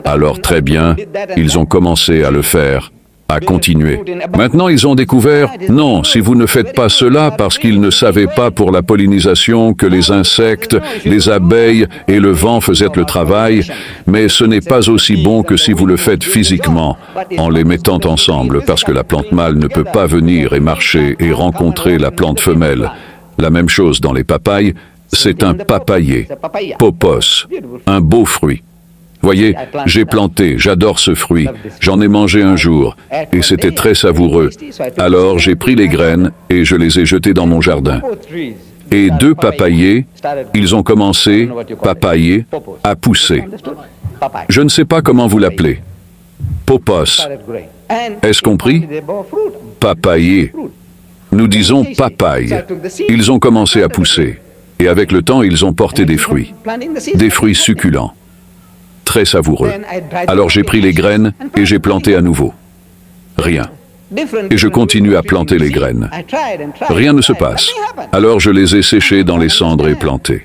Speaker 2: Alors très bien, ils ont commencé à le faire, à continuer. Maintenant, ils ont découvert, non, si vous ne faites pas cela parce qu'ils ne savaient pas pour la pollinisation que les insectes, les abeilles et le vent faisaient le travail, mais ce n'est pas aussi bon que si vous le faites physiquement, en les mettant ensemble, parce que la plante mâle ne peut pas venir et marcher et rencontrer la plante femelle. La même chose dans les papayes, c'est un papayer, popos, un beau fruit. Voyez, j'ai planté, j'adore ce fruit, j'en ai mangé un jour, et c'était très savoureux. Alors j'ai pris les graines et je les ai jetées dans mon jardin. Et 2 papayers, ils ont commencé, papayers, à pousser. Je ne sais pas comment vous l'appelez. Popos. Est-ce compris? Papayer. Nous disons papaye. Ils ont commencé à pousser. Et avec le temps, ils ont porté des fruits. Des fruits succulents. Très savoureux. Alors j'ai pris les graines et j'ai planté à nouveau. Rien. Et je continue à planter les graines. Rien ne se passe. Alors je les ai séchées dans les cendres et plantées.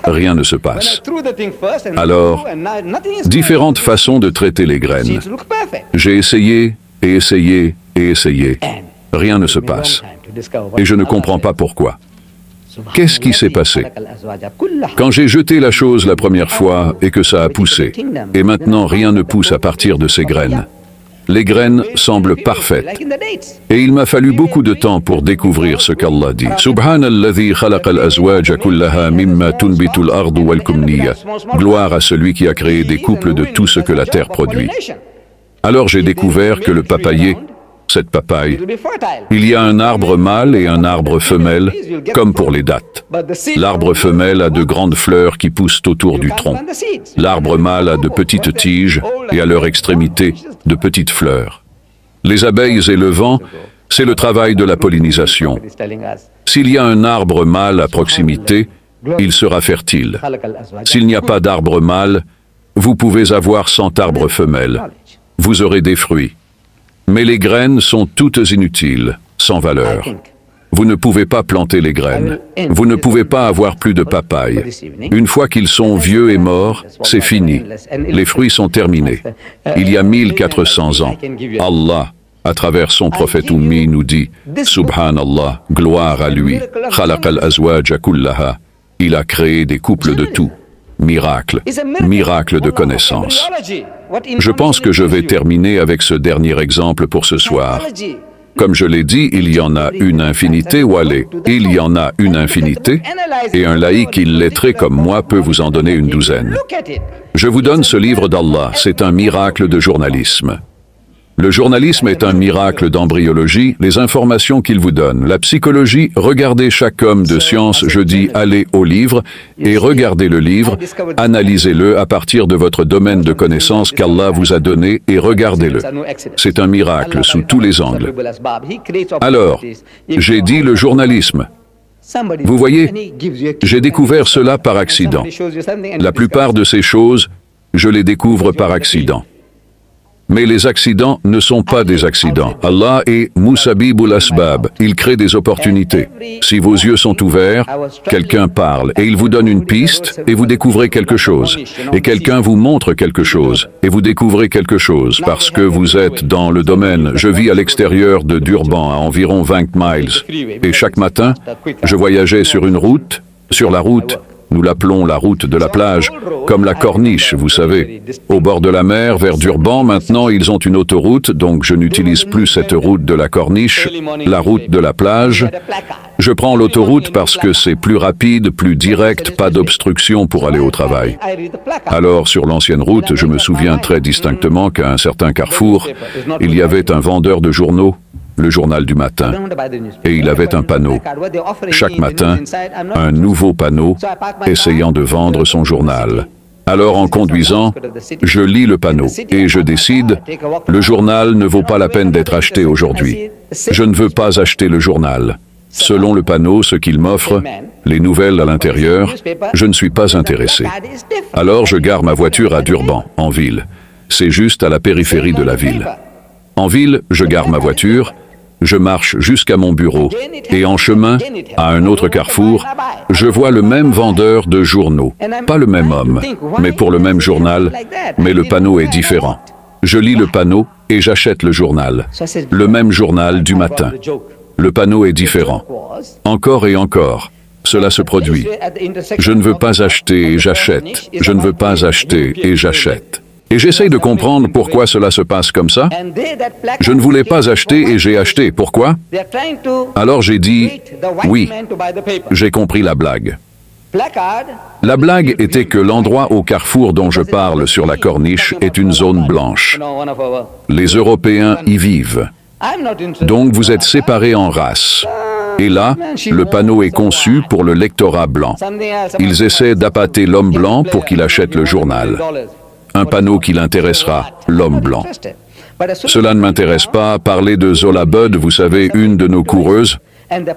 Speaker 2: Rien ne se passe. Alors, différentes façons de traiter les graines. J'ai essayé et essayé et essayé. Rien ne se passe. Et je ne comprends pas pourquoi. Qu'est-ce qui s'est passé? Quand j'ai jeté la chose la première fois et que ça a poussé, et maintenant rien ne pousse à partir de ces graines. Les graines semblent parfaites. Et il m'a fallu beaucoup de temps pour découvrir ce qu'Allah dit. Subhanalladhi khalaqa al-azwaja kullaha mimma tunbitu al-ardu wal-kumniya. Gloire à celui qui a créé des couples de tout ce que la terre produit. Alors j'ai découvert que le papayer, cette papaye, il y a un arbre mâle et un arbre femelle, comme pour les dattes. L'arbre femelle a de grandes fleurs qui poussent autour du tronc. L'arbre mâle a de petites tiges et à leur extrémité, de petites fleurs. Les abeilles et le vent, c'est le travail de la pollinisation. S'il y a un arbre mâle à proximité, il sera fertile. S'il n'y a pas d'arbre mâle, vous pouvez avoir 100 arbres femelles. Vous aurez des fruits. Mais les graines sont toutes inutiles, sans valeur. Vous ne pouvez pas planter les graines. Vous ne pouvez pas avoir plus de papaye. Une fois qu'ils sont vieux et morts, c'est fini. Les fruits sont terminés. Il y a 1400 ans, Allah, à travers son prophète Ummi, nous dit « Subhanallah, gloire à lui, khalaqal azwaja kullaha » Il a créé des couples de tout. Miracle, miracle de connaissance. Je pense que je vais terminer avec ce dernier exemple pour ce soir. Comme je l'ai dit, il y en a une infinité, Walé. Il y en a une infinité, et un laïc illettré comme moi peut vous en donner une douzaine. Je vous donne ce livre d'Allah, c'est un miracle de journalisme. Le journalisme est un miracle d'embryologie, les informations qu'il vous donne. La psychologie, regardez chaque homme de science, je dis allez au livre et regardez le livre, analysez-le à partir de votre domaine de connaissance qu'Allah vous a donné et regardez-le. C'est un miracle sous tous les angles. Alors, j'ai dit le journalisme. Vous voyez, j'ai découvert cela par accident. La plupart de ces choses, je les découvre par accident. Mais les accidents ne sont pas des accidents. Allah est Musabibul Asbab. Il crée des opportunités. Si vos yeux sont ouverts, quelqu'un parle et il vous donne une piste et vous découvrez quelque chose. Et quelqu'un vous montre quelque chose et vous découvrez quelque chose parce que vous êtes dans le domaine. Je vis à l'extérieur de Durban, à environ 20 miles. Et chaque matin, je voyageais sur une route. Sur la route, nous l'appelons la route de la plage, comme la corniche, vous savez. Au bord de la mer, vers Durban, maintenant ils ont une autoroute, donc je n'utilise plus cette route de la corniche, la route de la plage. Je prends l'autoroute parce que c'est plus rapide, plus direct, pas d'obstruction pour aller au travail. Alors, sur l'ancienne route, je me souviens très distinctement qu'à un certain carrefour, il y avait un vendeur de journaux, le journal du matin, et il avait un panneau. Chaque matin, un nouveau panneau essayant de vendre son journal. Alors en conduisant, je lis le panneau et je décide, le journal ne vaut pas la peine d'être acheté aujourd'hui. Je ne veux pas acheter le journal. Selon le panneau, ce qu'il m'offre, les nouvelles à l'intérieur, je ne suis pas intéressé. Alors je gare ma voiture à Durban, en ville. C'est juste à la périphérie de la ville. En ville, je gare ma voiture, je marche jusqu'à mon bureau et en chemin, à un autre carrefour, je vois le même vendeur de journaux. Pas le même homme, mais pour le même journal, mais le panneau est différent. Je lis le panneau et j'achète le journal. Le même journal du matin. Le panneau est différent. Encore et encore, cela se produit. Je ne veux pas acheter et j'achète. Je ne veux pas acheter et j'achète. Et j'essaye de comprendre pourquoi cela se passe comme ça. Je ne voulais pas acheter et j'ai acheté. Pourquoi? Alors j'ai dit, oui, j'ai compris la blague. La blague était que l'endroit au carrefour dont je parle sur la corniche est une zone blanche. Les Européens y vivent. Donc vous êtes séparés en races. Et là, le panneau est conçu pour le lectorat blanc. Ils essaient d'appâter l'homme blanc pour qu'il achète le journal. Un panneau qui l'intéressera, l'homme blanc. Cela ne m'intéresse pas. Parler de Zola Budd, vous savez, une de nos coureuses,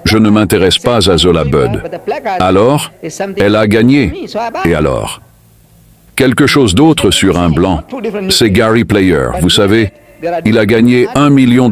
Speaker 2: je ne m'intéresse pas à Zola Budd. Alors, elle a gagné. Et alors? Quelque chose d'autre sur un blanc, c'est Gary Player, vous savez, il a gagné $1 million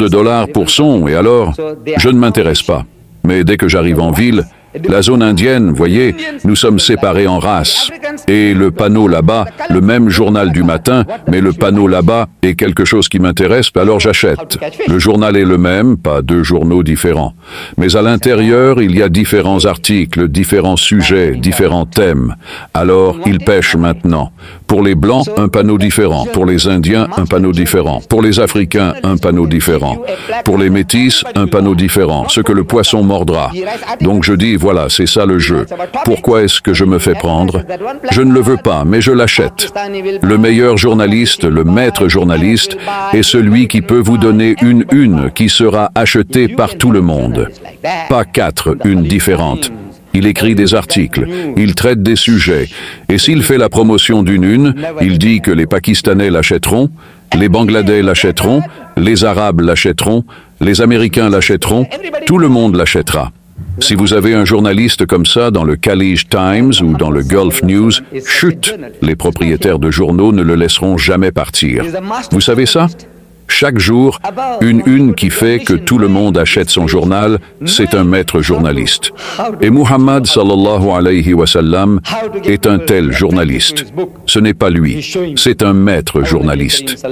Speaker 2: pour son, et alors, je ne m'intéresse pas. Mais dès que j'arrive en ville, La zone indienne, voyez, nous sommes séparés en races. Et le panneau là-bas, le même journal du matin, mais le panneau là-bas est quelque chose qui m'intéresse, alors j'achète. Le journal est le même, pas deux journaux différents. Mais à l'intérieur, il y a différents articles, différents sujets, différents thèmes. Alors, ils pêchent maintenant. Pour les Blancs, un panneau différent. Pour les Indiens, un panneau différent. Pour les Africains, un panneau différent. Pour les Métis, un panneau différent. Ce que le poisson mordra. Donc je dis, voilà, c'est ça le jeu. Pourquoi est-ce que je me fais prendre? Je ne le veux pas, mais je l'achète. Le meilleur journaliste, le maître journaliste, est celui qui peut vous donner une une qui sera achetée par tout le monde. Pas 4 unes différentes. Il écrit des articles, il traite des sujets, et s'il fait la promotion d'une une, il dit que les Pakistanais l'achèteront, les Bangladais l'achèteront, les Arabes l'achèteront, les Américains l'achèteront, tout le monde l'achètera. Si vous avez un journaliste comme ça dans le Khalij Times ou dans le Gulf News, chut, les propriétaires de journaux ne le laisseront jamais partir. Vous savez ça? Chaque jour, une une qui fait que tout le monde achète son journal, c'est un maître journaliste. Et Muhammad sallallahu alayhi wa sallam est un tel journaliste. Ce n'est pas lui, c'est un maître journaliste.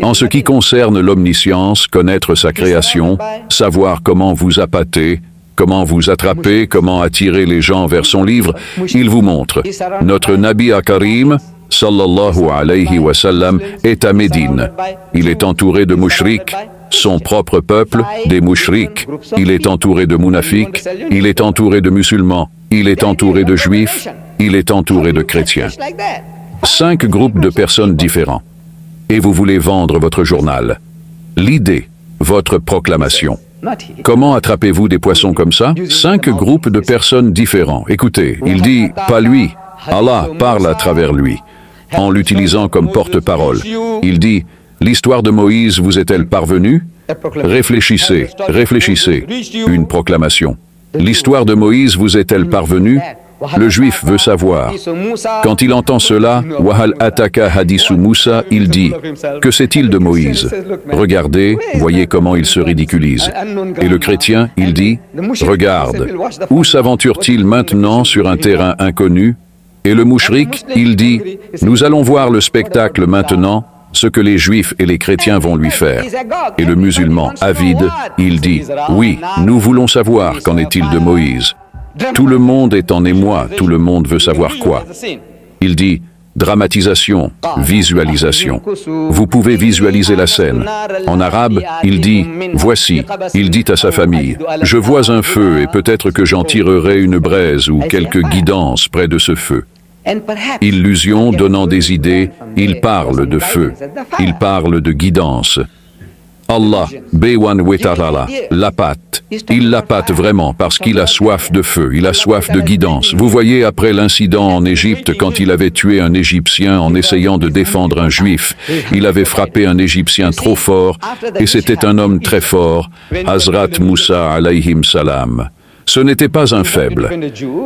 Speaker 2: En ce qui concerne l'omniscience, connaître sa création, savoir comment vous appâter, comment vous attraper, comment attirer les gens vers son livre, il vous montre. Notre Nabi Karim, sallallahu alayhi wa sallam, est à Médine. Il est entouré de mouchriks, son propre peuple, des mouchriks. Il est entouré de munafiks, il est entouré de musulmans, il est entouré de juifs, il est entouré de chrétiens. 5 groupes de personnes différents. Et vous voulez vendre votre journal. L'idée, votre proclamation. Comment attrapez-vous des poissons comme ça? 5 groupes de personnes différents. Écoutez, il dit, pas lui. Allah parle à travers lui, en l'utilisant comme porte-parole. Il dit, l'histoire de Moïse vous est-elle parvenue? Réfléchissez, réfléchissez. Une proclamation. L'histoire de Moïse vous est-elle parvenue? Le juif veut savoir. Quand il entend cela, Wahal Ataka Hadisu Moussa, il dit, que sait-il de Moïse? Regardez, voyez comment il se ridiculise. Et le chrétien, il dit, regarde, où s'aventure-t-il maintenant sur un terrain inconnu? Et le mouchrik, il dit, nous allons voir le spectacle maintenant, ce que les juifs et les chrétiens vont lui faire. Et le musulman, avide, il dit, oui, nous voulons savoir qu'en est-il de Moïse. Tout le monde est en émoi, tout le monde veut savoir quoi. Il dit, dramatisation, visualisation. Vous pouvez visualiser la scène. En arabe, il dit, voici, il dit à sa famille, je vois un feu et peut-être que j'en tirerai une braise ou quelques guidances près de ce feu. Illusion donnant des idées, il parle de feu, il parle de guidance. Allah, Bewan Wetarala, l'appâte. Il l'appâte vraiment parce qu'il a soif de feu, il a soif de guidance. Vous voyez, après l'incident en Égypte, quand il avait tué un Égyptien en essayant de défendre un Juif, il avait frappé un Égyptien trop fort, et c'était un homme très fort, Hazrat Moussa alayhim salam. Ce n'était pas un faible.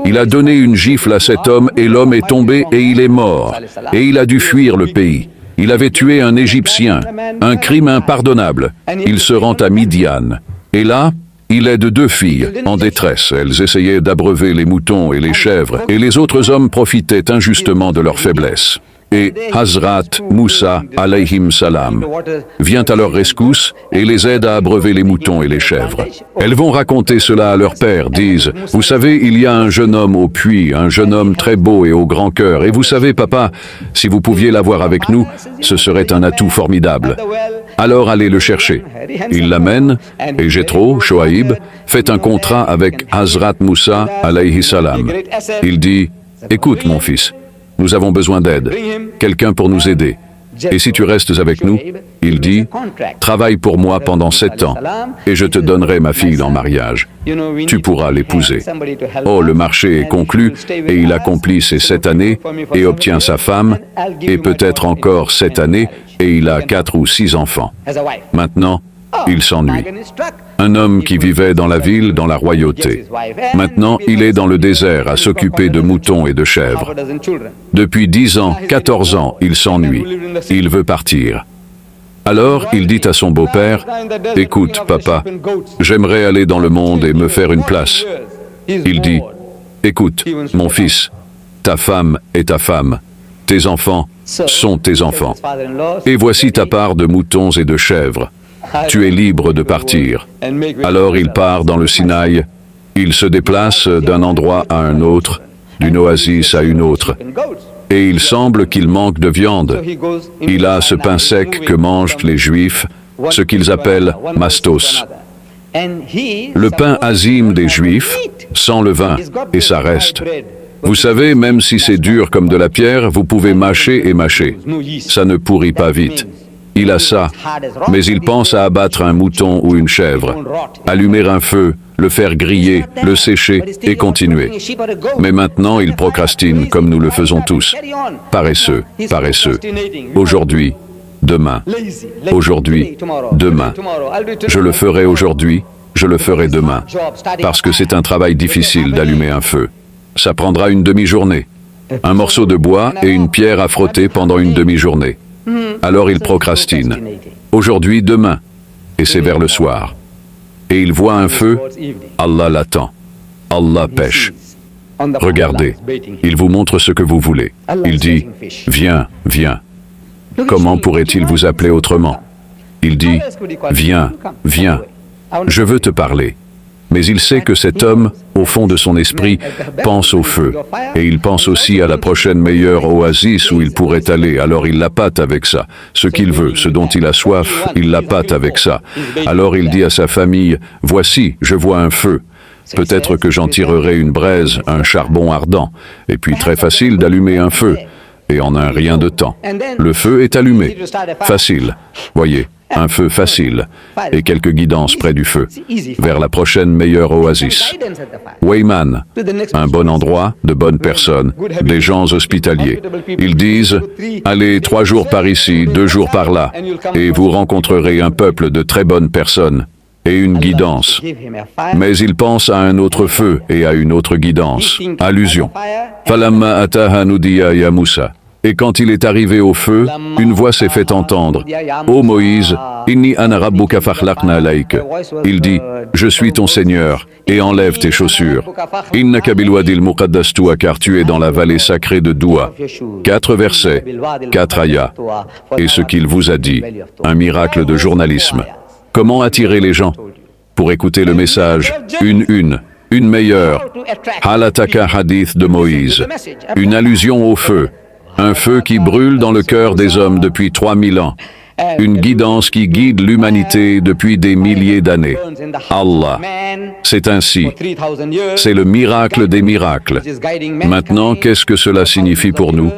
Speaker 2: Il a donné une gifle à cet homme et l'homme est tombé et il est mort. Et il a dû fuir le pays. Il avait tué un Égyptien, un crime impardonnable. Il se rend à Midian. Et là, il aide 2 filles en détresse. Elles essayaient d'abreuver les moutons et les chèvres, et les autres hommes profitaient injustement de leur faiblesse. Et Hazrat Moussa alayhim salam vient à leur rescousse et les aide à abreuver les moutons et les chèvres. Elles vont raconter cela à leur père, disent, vous savez, il y a un jeune homme au puits, un jeune homme très beau et au grand cœur, et vous savez, papa, si vous pouviez l'avoir avec nous, ce serait un atout formidable. Alors allez le chercher. Il l'amène, et Jéthro, Shoaïb, fait un contrat avec Hazrat Moussa alayhi salam. Il dit, écoute mon fils, nous avons besoin d'aide, quelqu'un pour nous aider. Et si tu restes avec nous, il dit, travaille pour moi pendant 7 ans, et je te donnerai ma fille en mariage. Tu pourras l'épouser. Oh, le marché est conclu, et il accomplit ses 7 années, et obtient sa femme, et peut-être encore 7 années, et il a 4 ou 6 enfants. Maintenant, il s'ennuie. Un homme qui vivait dans la ville, dans la royauté. Maintenant, il est dans le désert à s'occuper de moutons et de chèvres. Depuis 10 ans, 14 ans, il s'ennuie. Il veut partir. Alors, il dit à son beau-père, « Écoute, papa, j'aimerais aller dans le monde et me faire une place. » Il dit, Écoute, mon fils, ta femme est ta femme, tes enfants sont tes enfants. Et voici ta part de moutons et de chèvres. Tu es libre de partir. Alors il part dans le Sinaï, il se déplace d'un endroit à un autre, d'une oasis à une autre. Et il semble qu'il manque de viande. Il a ce pain sec que mangent les Juifs, ce qu'ils appellent mastos. Le pain azim des Juifs, sans levain, et ça reste. Vous savez, même si c'est dur comme de la pierre, vous pouvez mâcher et mâcher. Ça ne pourrit pas vite. Il a ça, mais il pense à abattre un mouton ou une chèvre, allumer un feu, le faire griller, le sécher et continuer. Mais maintenant, il procrastine comme nous le faisons tous. Paresseux, paresseux. Aujourd'hui, demain. Aujourd'hui, demain. Je le ferai aujourd'hui, je le ferai demain. Parce que c'est un travail difficile d'allumer un feu. Ça prendra une demi-journée. Un morceau de bois et une pierre à frotter pendant une demi-journée. Alors il procrastine. Aujourd'hui, demain. Et c'est vers le soir. Et il voit un feu, Allah l'attend. Allah pêche. Regardez, il vous montre ce que vous voulez. Il dit, viens, viens. Comment pourrait-il vous appeler autrement? Il dit, viens, viens. Je veux te parler. Mais il sait que cet homme, au fond de son esprit, pense au feu. Et il pense aussi à la prochaine meilleure oasis où il pourrait aller. Alors il l'appâte avec ça. Ce qu'il veut, ce dont il a soif, il l'appâte avec ça. Alors il dit à sa famille, voici, je vois un feu. Peut-être que j'en tirerai une braise, un charbon ardent. Et puis très facile d'allumer un feu. Et en un rien de temps. Le feu est allumé. Facile. Voyez. Un feu facile et quelques guidances près du feu, vers la prochaine meilleure oasis. Wayman, un bon endroit, de bonnes personnes, des gens hospitaliers. Ils disent, allez 3 jours par ici, 2 jours par là, et vous rencontrerez un peuple de très bonnes personnes et une guidance. Mais ils pensent à un autre feu et à une autre guidance. Allusion. Falamma ataha nudiya ya Moussa. Et quand il est arrivé au feu, une voix s'est fait entendre. « Ô Moïse, inni ana rabbuka fakhlaqna alayk. » Il dit, « Je suis ton Seigneur, et enlève tes chaussures. Innaka bilwadil muqaddas tuwa, car tu es dans la vallée sacrée de Doua. » 4 versets, 4 ayats. Et ce qu'il vous a dit, un miracle de journalisme. Comment attirer les gens? Pour écouter le message, une meilleure. Halataka hadith de Moïse. Une allusion au feu. Un feu qui brûle dans le cœur des hommes depuis 3000 ans. Une guidance qui guide l'humanité depuis des milliers d'années. Allah. C'est ainsi. C'est le miracle des miracles. Maintenant, qu'est-ce que cela signifie pour nous?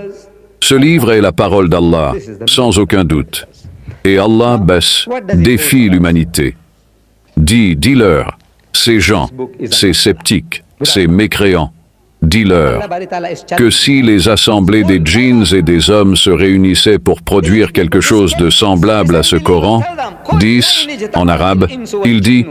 Speaker 2: Ce livre est la parole d'Allah, sans aucun doute. Et Allah défie l'humanité. Dis-leur, ces gens, ces sceptiques, ces mécréants, dis-leur que si les assemblées des djinns et des hommes se réunissaient pour produire quelque chose de semblable à ce Coran, 10, en arabe, il dit,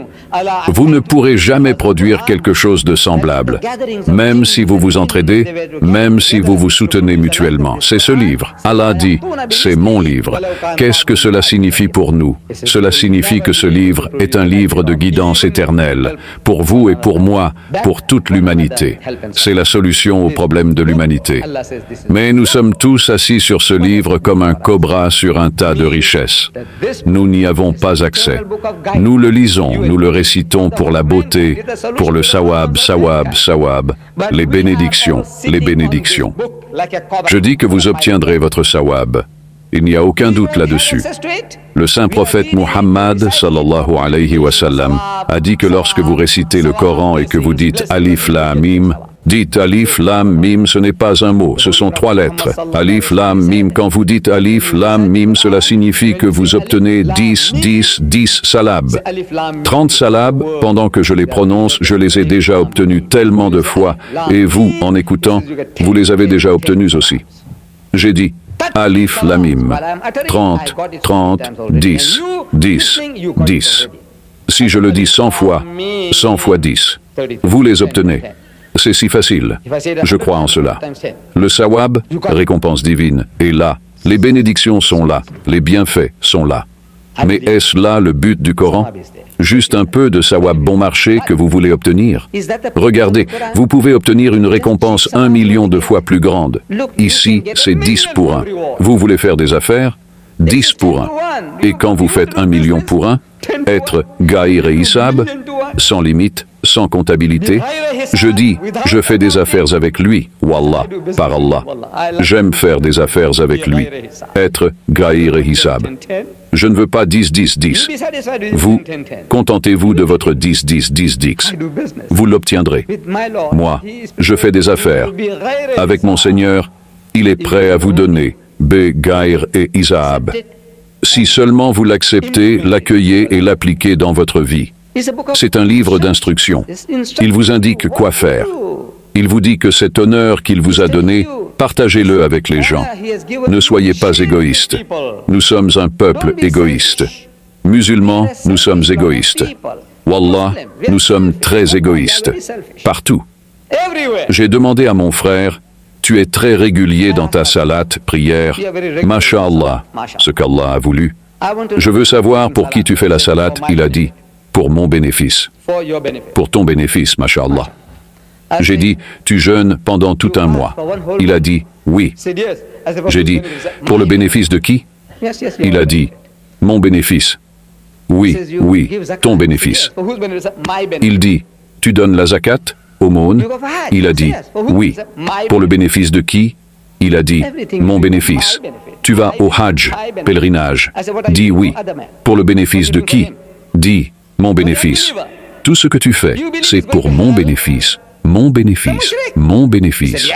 Speaker 2: vous ne pourrez jamais produire quelque chose de semblable, même si vous vous entraidez, même si vous vous soutenez mutuellement. C'est ce livre. Allah dit, c'est mon livre. Qu'est-ce que cela signifie pour nous? Cela signifie que ce livre est un livre de guidance éternelle, pour vous et pour moi, pour toute l'humanité. C'est la solution aux problèmes de l'humanité. Mais nous sommes tous assis sur ce livre comme un cobra sur un tas de richesses. Nous n'y avons pas accès. Nous le lisons, nous le récitons pour la beauté, pour le sawab, les bénédictions, les bénédictions. Je dis que vous obtiendrez votre sawab. Il n'y a aucun doute là-dessus. Le saint prophète Muhammad, sallallahu alayhi wa sallam, a dit que lorsque vous récitez le Coran et que vous dites Alif Lam Mim, dites Alif Lam Mim, ce n'est pas un mot, ce sont 3 lettres. Alif Lam Mim, quand vous dites Alif Lam Mim, cela signifie que vous obtenez 10 salabs. 30 salabs, pendant que je les prononce, je les ai déjà obtenus tellement de fois, et vous, en écoutant, vous les avez déjà obtenus aussi. J'ai dit Alif Lam Mim, 30, 10. Si je le dis 100 fois 10, vous les obtenez. C'est si facile. Je crois en cela. Le sawab, récompense divine, est là. Les bénédictions sont là. Les bienfaits sont là. Mais est-ce là le but du Coran? Juste un peu de sawab bon marché que vous voulez obtenir? Regardez, vous pouvez obtenir une récompense 1 million de fois plus grande. Ici, c'est 10 pour 1. Vous voulez faire des affaires? 10 pour 1. Et quand vous faites 1 million pour 1, être Gaïr et Hisab, sans limite, sans comptabilité, je dis, je fais des affaires avec lui, Wallah, par Allah. J'aime faire des affaires avec lui, être Gaïr et Hisab. Je ne veux pas 10, 10, 10. Vous, contentez-vous de votre 10, 10, 10, 10. Vous l'obtiendrez. Moi, je fais des affaires. Avec mon Seigneur, il est prêt à vous donner B, Gaïr et Hisab. Si seulement vous l'acceptez, l'accueillez et l'appliquez dans votre vie. C'est un livre d'instructions. Il vous indique quoi faire. Il vous dit que cet honneur qu'il vous a donné, partagez-le avec les gens. Ne soyez pas égoïste. Nous sommes un peuple égoïste. Musulmans, nous sommes égoïstes. Wallah, nous sommes très égoïstes. Partout. J'ai demandé à mon frère, tu es très régulier dans ta salate, prière. Masha'Allah, ce qu'Allah a voulu. Je veux savoir pour qui tu fais la salate. Il a dit, pour mon bénéfice. Pour ton bénéfice, Masha'Allah. J'ai dit, tu jeûnes pendant tout un mois. Il a dit, oui. J'ai dit, pour le bénéfice de qui? Il a dit, mon bénéfice. Oui, oui, ton bénéfice. Il dit, tu donnes la zakat, aumône? Il a dit, oui. Pour le bénéfice de qui? Il a dit, mon bénéfice. Tu vas au Hajj, pèlerinage. Dis oui. Pour le bénéfice de qui? Dis, mon bénéfice. Tout ce que tu fais, c'est pour mon bénéfice. Mon bénéfice. Mon bénéfice.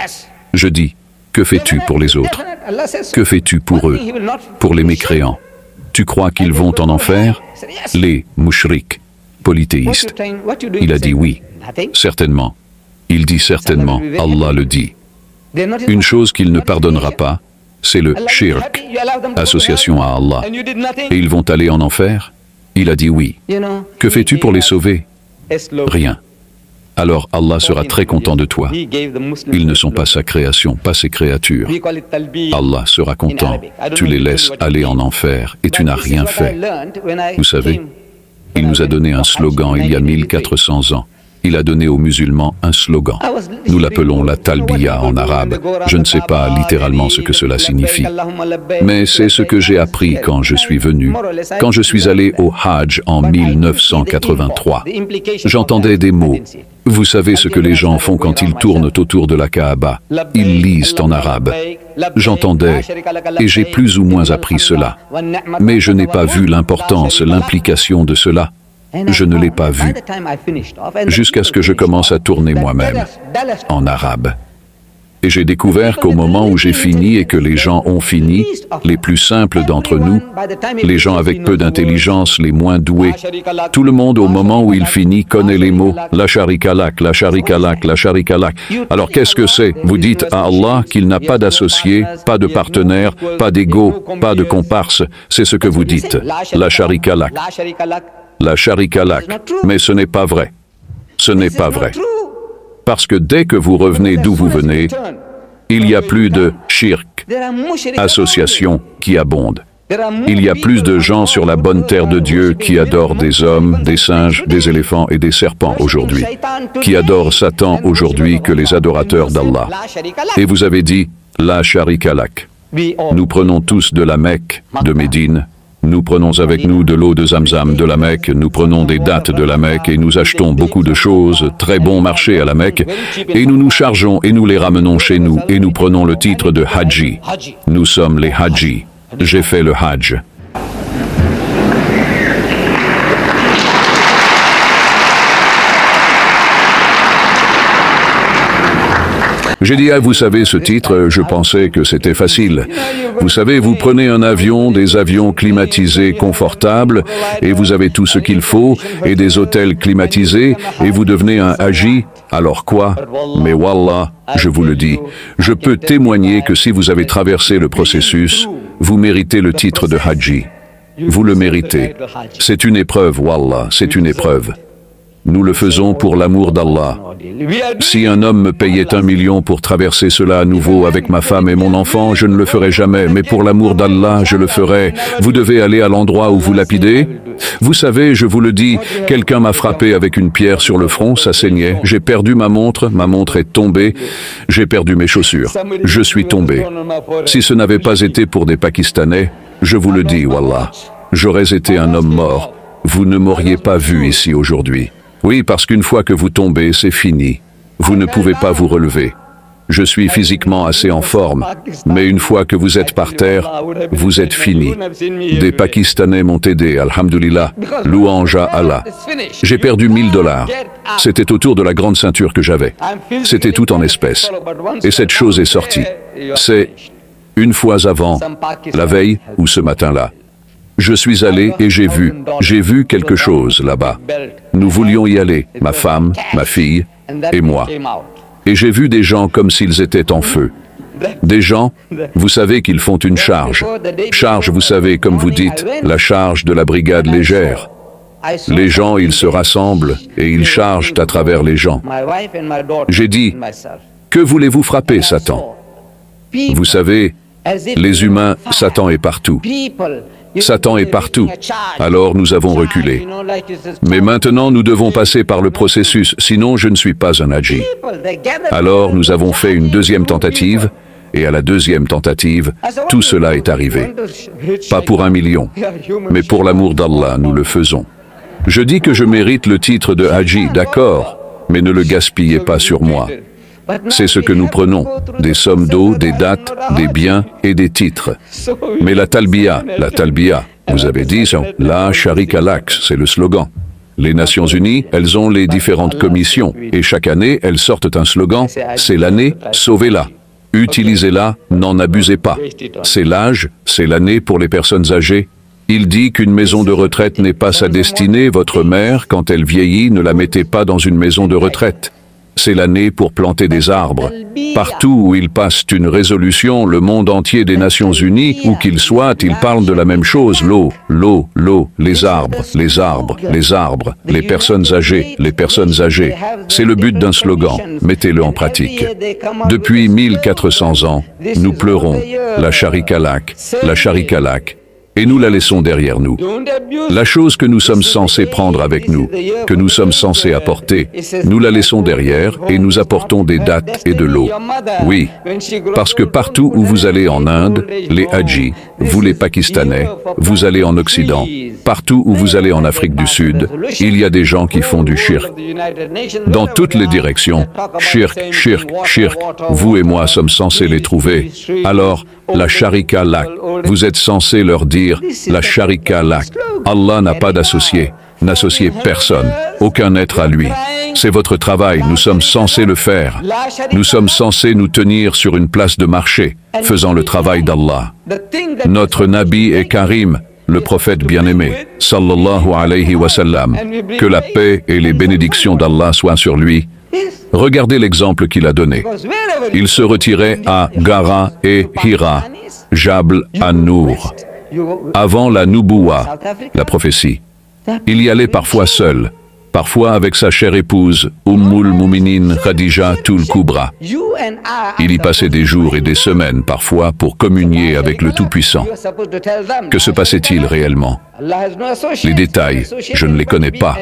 Speaker 2: Je dis, que fais-tu pour les autres? Que fais-tu pour eux? Pour les mécréants? Tu crois qu'ils vont en enfer? Les mouchriks, polythéistes. Il a dit oui. Certainement. Il dit certainement, Allah le dit. Une chose qu'il ne pardonnera pas, c'est le shirk, association à Allah. Et ils vont aller en enfer? Il a dit oui. Que fais-tu pour les sauver? Rien. Alors Allah sera très content de toi. Ils ne sont pas sa création, pas ses créatures. Allah sera content. Tu les laisses aller en enfer et tu n'as rien fait. Vous savez, il nous a donné un slogan il y a 1400 ans. Il a donné aux musulmans un slogan. Nous l'appelons la talbiya en arabe. Je ne sais pas littéralement ce que cela signifie. Mais c'est ce que j'ai appris quand je suis venu. Quand je suis allé au Hajj en 1983, j'entendais des mots. Vous savez ce que les gens font quand ils tournent autour de la Kaaba. Ils lisent en arabe. J'entendais, et j'ai plus ou moins appris cela. Mais je n'ai pas vu l'importance, l'implication de cela. Je ne l'ai pas vu, jusqu'à ce que je commence à tourner moi-même, en arabe. Et j'ai découvert qu'au moment où j'ai fini et que les gens ont fini, les plus simples d'entre nous, les gens avec peu d'intelligence, les moins doués, tout le monde au moment où il finit connaît les mots « la sharika lak, la sharika lak, la sharika lak ». Alors qu'est-ce que c'est? Vous dites à Allah qu'il n'a pas d'associé, pas de partenaire, pas d'ego, pas de comparse. C'est ce que vous dites, la sharika lak. La sharika lak. Mais ce n'est pas vrai. Ce n'est pas vrai. Parce que dès que vous revenez d'où vous venez, il y a plus de shirk, association qui abonde. Il y a plus de gens sur la bonne terre de Dieu qui adorent des hommes, des singes, des éléphants et des serpents aujourd'hui, qui adorent Satan aujourd'hui que les adorateurs d'Allah. Et vous avez dit, la sharika lak. Nous prenons tous de la Mecque, de Médine. Nous prenons avec nous de l'eau de Zamzam de la Mecque, nous prenons des dattes de la Mecque et nous achetons beaucoup de choses, très bon marché à la Mecque, et nous nous chargeons et nous les ramenons chez nous et nous prenons le titre de Haji. Nous sommes les Haji. J'ai fait le Hajj. J'ai dit, ah, vous savez, ce titre, je pensais que c'était facile. Vous savez, vous prenez un avion, des avions climatisés confortables, et vous avez tout ce qu'il faut, et des hôtels climatisés, et vous devenez un haji. Alors quoi? Mais wallah, je vous le dis, je peux témoigner que si vous avez traversé le processus, vous méritez le titre de haji. Vous le méritez. C'est une épreuve, wallah, c'est une épreuve. Nous le faisons pour l'amour d'Allah. Si un homme me payait 1 million pour traverser cela à nouveau avec ma femme et mon enfant, je ne le ferai jamais, mais pour l'amour d'Allah, je le ferai. Vous devez aller à l'endroit où vous lapidez. Vous savez, je vous le dis, quelqu'un m'a frappé avec une pierre sur le front, ça saignait. J'ai perdu ma montre est tombée. J'ai perdu mes chaussures. Je suis tombé. Si ce n'avait pas été pour des Pakistanais, je vous le dis, Wallah, j'aurais été un homme mort. Vous ne m'auriez pas vu ici aujourd'hui. Oui, parce qu'une fois que vous tombez, c'est fini. Vous ne pouvez pas vous relever. Je suis physiquement assez en forme, mais une fois que vous êtes par terre, vous êtes fini. Des Pakistanais m'ont aidé, alhamdulillah, louange à Allah. J'ai perdu $1000. C'était autour de la grande ceinture que j'avais. C'était tout en espèces. Et cette chose est sortie. C'est une fois avant, la veille ou ce matin-là. Je suis allé et j'ai vu quelque chose là-bas. Nous voulions y aller, ma femme, ma fille et moi. Et j'ai vu des gens comme s'ils étaient en feu. Des gens, vous savez qu'ils font une charge. Charge, vous savez, comme vous dites, la charge de la brigade légère. Les gens, ils se rassemblent et ils chargent à travers les gens. J'ai dit, que voulez-vous frapper, Satan? Vous savez, les humains, Satan est partout. Satan est partout. Alors nous avons reculé. Mais maintenant nous devons passer par le processus, sinon je ne suis pas un hadji. Alors nous avons fait une deuxième tentative, et à la deuxième tentative, tout cela est arrivé. Pas pour 1 million, mais pour l'amour d'Allah, nous le faisons. Je dis que je mérite le titre de hadji, d'accord, mais ne le gaspillez pas sur moi. C'est ce que nous prenons, des sommes d'eau, des dates, des biens et des titres. Mais la talbiya, vous avez dit, la sharika lak, c'est le slogan. Les Nations Unies, elles ont les différentes commissions, et chaque année, elles sortent un slogan, c'est l'année, sauvez-la. Utilisez-la, n'en abusez pas. C'est l'âge, c'est l'année pour les personnes âgées. Il dit qu'une maison de retraite n'est pas sa destinée, votre mère, quand elle vieillit, ne la mettez pas dans une maison de retraite. C'est l'année pour planter des arbres. Partout où il passe une résolution, le monde entier des Nations Unies, où qu'il soit, ils parlent de la même chose. L'eau, les arbres, les personnes âgées. C'est le but d'un slogan. Mettez-le en pratique. Depuis 1400 ans, nous pleurons la sharika lak, et nous la laissons derrière nous. La chose que nous sommes censés prendre avec nous, que nous sommes censés apporter, nous la laissons derrière et nous apportons des dattes et de l'eau. Oui, parce que partout où vous allez en Inde, les hadjis, vous les Pakistanais, vous allez en Occident, partout où vous allez en Afrique du Sud, il y a des gens qui font du shirk. Dans toutes les directions, shirk. Vous et moi sommes censés les trouver. Alors, la sharika lak, vous êtes censés leur dire, la sharika lak. Allah n'a pas d'associé, n'associez personne, aucun être à lui. C'est votre travail, nous sommes censés le faire. Nous sommes censés nous tenir sur une place de marché, faisant le travail d'Allah. Notre Nabi est Karim, le prophète bien-aimé, sallallahu alayhi wa sallam. Que la paix et les bénédictions d'Allah soient sur lui. Regardez l'exemple qu'il a donné. Il se retirait à Gara et Hira, Jabal an-Nur. Avant la Nubuwa, la prophétie. Il y allait parfois seul, parfois avec sa chère épouse, Ummul Muminin Khadija Tul Kubra. Il y passait des jours et des semaines parfois pour communier avec le Tout-Puissant. Que se passait-il réellement? Les détails, je ne les connais pas.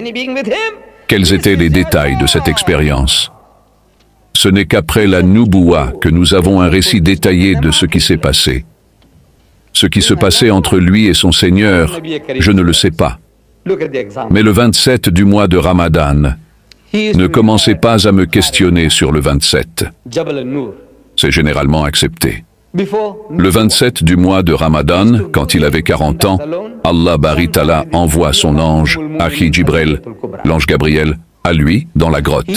Speaker 2: Quels étaient les détails de cette expérience? Ce n'est qu'après la Nubuwa que nous avons un récit détaillé de ce qui s'est passé. Ce qui se passait entre lui et son Seigneur, je ne le sais pas. Mais le 27 du mois de Ramadan, ne commencez pas à me questionner sur le 27. C'est généralement accepté. Le 27 du mois de Ramadan, quand il avait 40 ans, Allah Bari Ta'ala envoie son ange, Akhi Jibril, l'ange Gabriel, à lui, dans la grotte,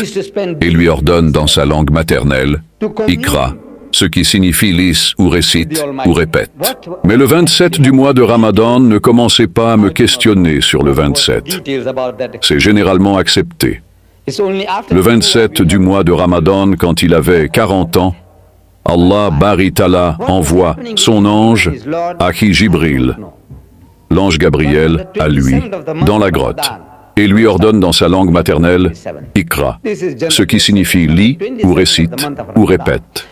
Speaker 2: et lui ordonne dans sa langue maternelle, Ikra, ce qui signifie lis ou récite ou répète. Mais le 27 du mois de Ramadan, ne commencez pas à me questionner sur le 27. C'est généralement accepté. Le 27 du mois de Ramadan, quand il avait 40 ans, Allah Bari Ta'ala envoie son ange, Akhi Jibril, l'ange Gabriel, à lui, dans la grotte. et lui ordonne dans sa langue maternelle « Ikra », ce qui signifie « lis » ou « récite » ou « répète ».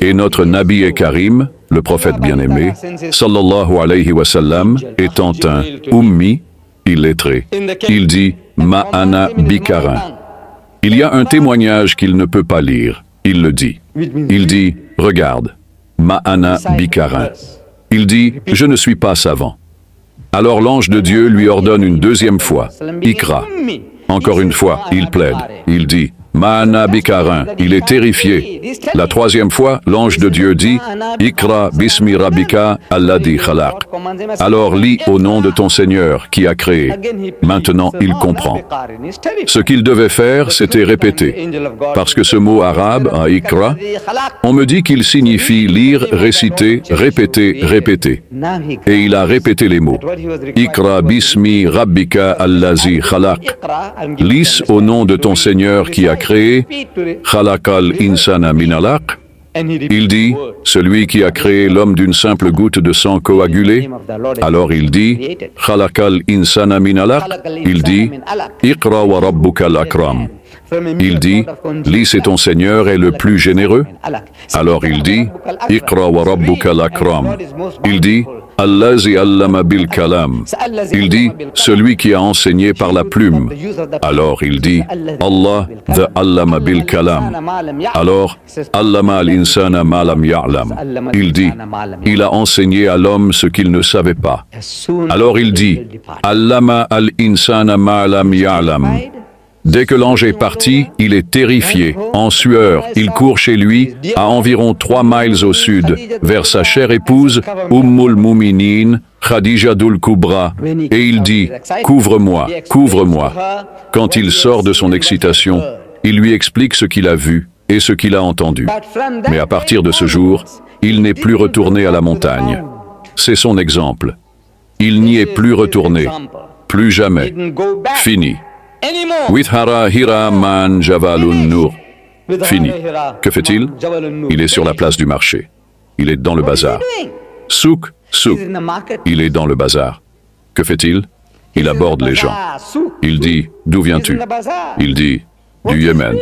Speaker 2: Et notre Nabi et Karim, le prophète bien-aimé, sallallahu alayhi wa sallam, étant un ummi, illettré, il dit « Ma'ana bikarin ». Il y a un témoignage qu'il ne peut pas lire. Il le dit. Il dit « Regarde, Ma'ana bikarin ». Il dit « Je ne suis pas savant ». Alors l'ange de Dieu lui ordonne une deuxième fois « Ikra ». Encore une fois, il plaide. Il dit « Ma'ana bikarin ». Il est terrifié. La troisième fois, l'ange de Dieu dit « Ikra bismi rabbika alladhi khalaq ». Alors lis au nom de ton Seigneur qui a créé. Maintenant, il comprend. Ce qu'il devait faire, c'était répéter. Parce que ce mot arabe, à Ikra, on me dit qu'il signifie lire, réciter, répéter, répéter. Et il a répété les mots. Ikra bismi rabbika alladhi khalaq. Lis au nom de ton Seigneur qui a créé. Khalaqal insana min alaq. Il dit, celui qui a créé l'homme d'une simple goutte de sang coagulé. Alors il dit, Khalaqal insana min alaq. Il dit, Iqra wa rabbukal akram. Il dit, lis et ton Seigneur est le plus généreux. Alors il dit, Iqra wa rabbukal akram. Il dit, Allazi allama bil kalam. Il dit, celui qui a enseigné par la plume. Alors il dit, Allah the allama bil kalam. Alors, allama al insana ma lam ya'lam. Il dit, il a enseigné à l'homme ce qu'il ne savait pas. Alors il dit, allama al insana ma lam ya'lam. Dès que l'ange est parti, il est terrifié, en sueur. Il court chez lui, à environ 3 miles au sud, vers sa chère épouse, Ummul Muminin, Khadija Dul Kubra, et il dit « Couvre-moi, couvre-moi ». Quand il sort de son excitation, il lui explique ce qu'il a vu et ce qu'il a entendu. Mais à partir de ce jour, il n'est plus retourné à la montagne. C'est son exemple. Il n'y est plus retourné. Plus jamais. Fini. Withhara hira man javalun nur. Fini. Que fait-il? Il est sur la place du marché. Il est dans le bazar. Souk, souk. Il est dans le bazar. Que fait-il? Il aborde les gens. Il dit, d'où viens-tu? Il dit, du Yémen.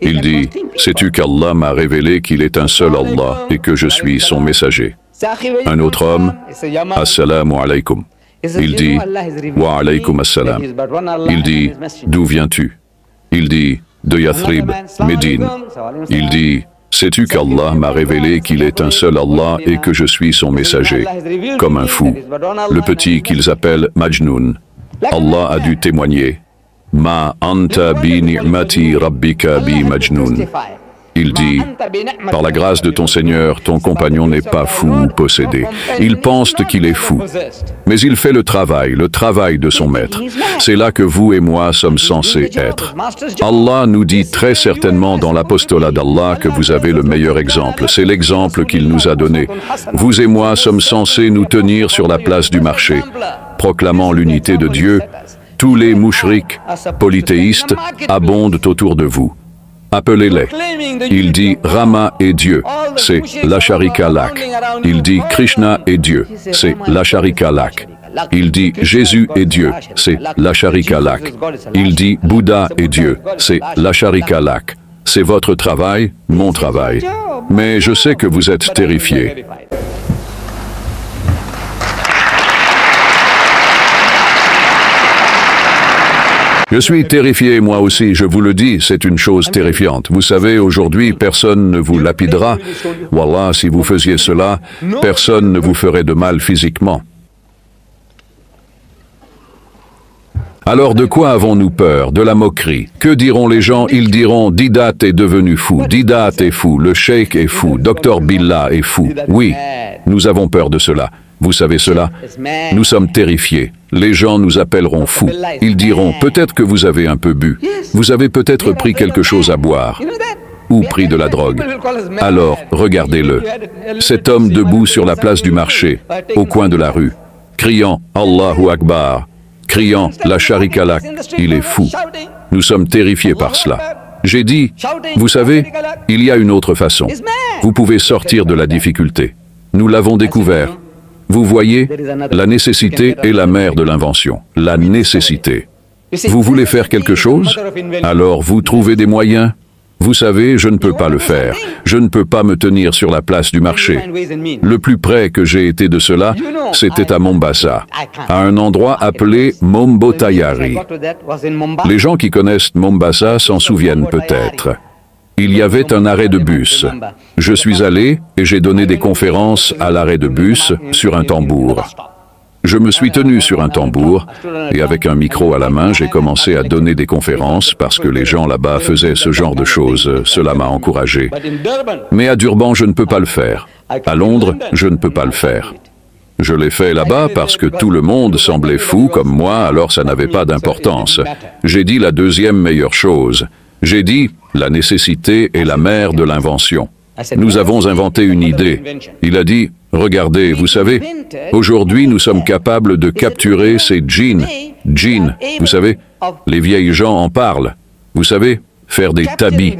Speaker 2: Il dit, sais-tu qu'Allah m'a révélé qu'il est un seul Allah et que je suis son messager? Un autre homme, assalamu alaykum. Il dit, wa alaykum assalam. Il dit, d'où viens-tu? Il dit, de Yathrib, Médine. Il dit, sais-tu qu'Allah m'a révélé qu'il est un seul Allah et que je suis son messager? Comme un fou. Le petit qu'ils appellent Majnoun. Allah a dû témoigner. Ma anta bi ni'mati rabbika bi Majnoun. Il dit, par la grâce de ton Seigneur, ton compagnon n'est pas fou ou possédé. Il pense qu'il est fou. Mais il fait le travail de son maître. C'est là que vous et moi sommes censés être. Allah nous dit très certainement dans l'apostolat d'Allah que vous avez le meilleur exemple. C'est l'exemple qu'il nous a donné. Vous et moi sommes censés nous tenir sur la place du marché, proclamant l'unité de Dieu. Tous les mouchriks, polythéistes, abondent autour de vous. Appelez-les. Il dit Rama est Dieu, c'est la Sharika Lak. Il dit Krishna est Dieu, c'est la Sharika Lak. Il dit Jésus est Dieu, c'est la Sharika Lak. Il dit Bouddha est Dieu, c'est la Sharika Lak. C'est votre travail, mon travail. Mais je sais que vous êtes terrifiés. Je suis terrifié, moi aussi, je vous le dis, c'est une chose terrifiante. Vous savez, aujourd'hui, personne ne vous lapidera. Wallah, si vous faisiez cela, personne ne vous ferait de mal physiquement. Alors de quoi avons-nous peur? De la moquerie. Que diront les gens? Ils diront, Didat est devenu fou, Didat est fou, le cheikh est fou, Dr Billah est fou. Oui, nous avons peur de cela. Vous savez cela? Nous sommes terrifiés. Les gens nous appelleront fous. Ils diront, peut-être que vous avez un peu bu. Vous avez peut-être pris quelque chose à boire. Ou pris de la drogue. Alors, regardez-le. Cet homme debout sur la place du marché, au coin de la rue, criant « Allahu Akbar », criant « La Sharika Lak », il est fou. Nous sommes terrifiés par cela. J'ai dit, vous savez, il y a une autre façon. Vous pouvez sortir de la difficulté. Nous l'avons découvert. Vous voyez, la nécessité est la mère de l'invention. La nécessité. Vous voulez faire quelque chose? Alors vous trouvez des moyens. Vous savez, je ne peux pas le faire. Je ne peux pas me tenir sur la place du marché. Le plus près que j'ai été de cela, c'était à Mombasa, à un endroit appelé Mombotayari. Les gens qui connaissent Mombasa s'en souviennent peut-être. Il y avait un arrêt de bus. Je suis allé et j'ai donné des conférences à l'arrêt de bus sur un tambour. Je me suis tenu sur un tambour et avec un micro à la main, j'ai commencé à donner des conférences parce que les gens là-bas faisaient ce genre de choses. Cela m'a encouragé. Mais à Durban, je ne peux pas le faire. À Londres, je ne peux pas le faire. Je l'ai fait là-bas parce que tout le monde semblait fou comme moi, alors ça n'avait pas d'importance. J'ai dit la deuxième meilleure chose. J'ai dit, la nécessité est la mère de l'invention. Nous avons inventé une idée. Il a dit, regardez, vous savez, aujourd'hui nous sommes capables de capturer ces djinns. Djinns, vous savez, les vieilles gens en parlent. Vous savez, faire des tabis.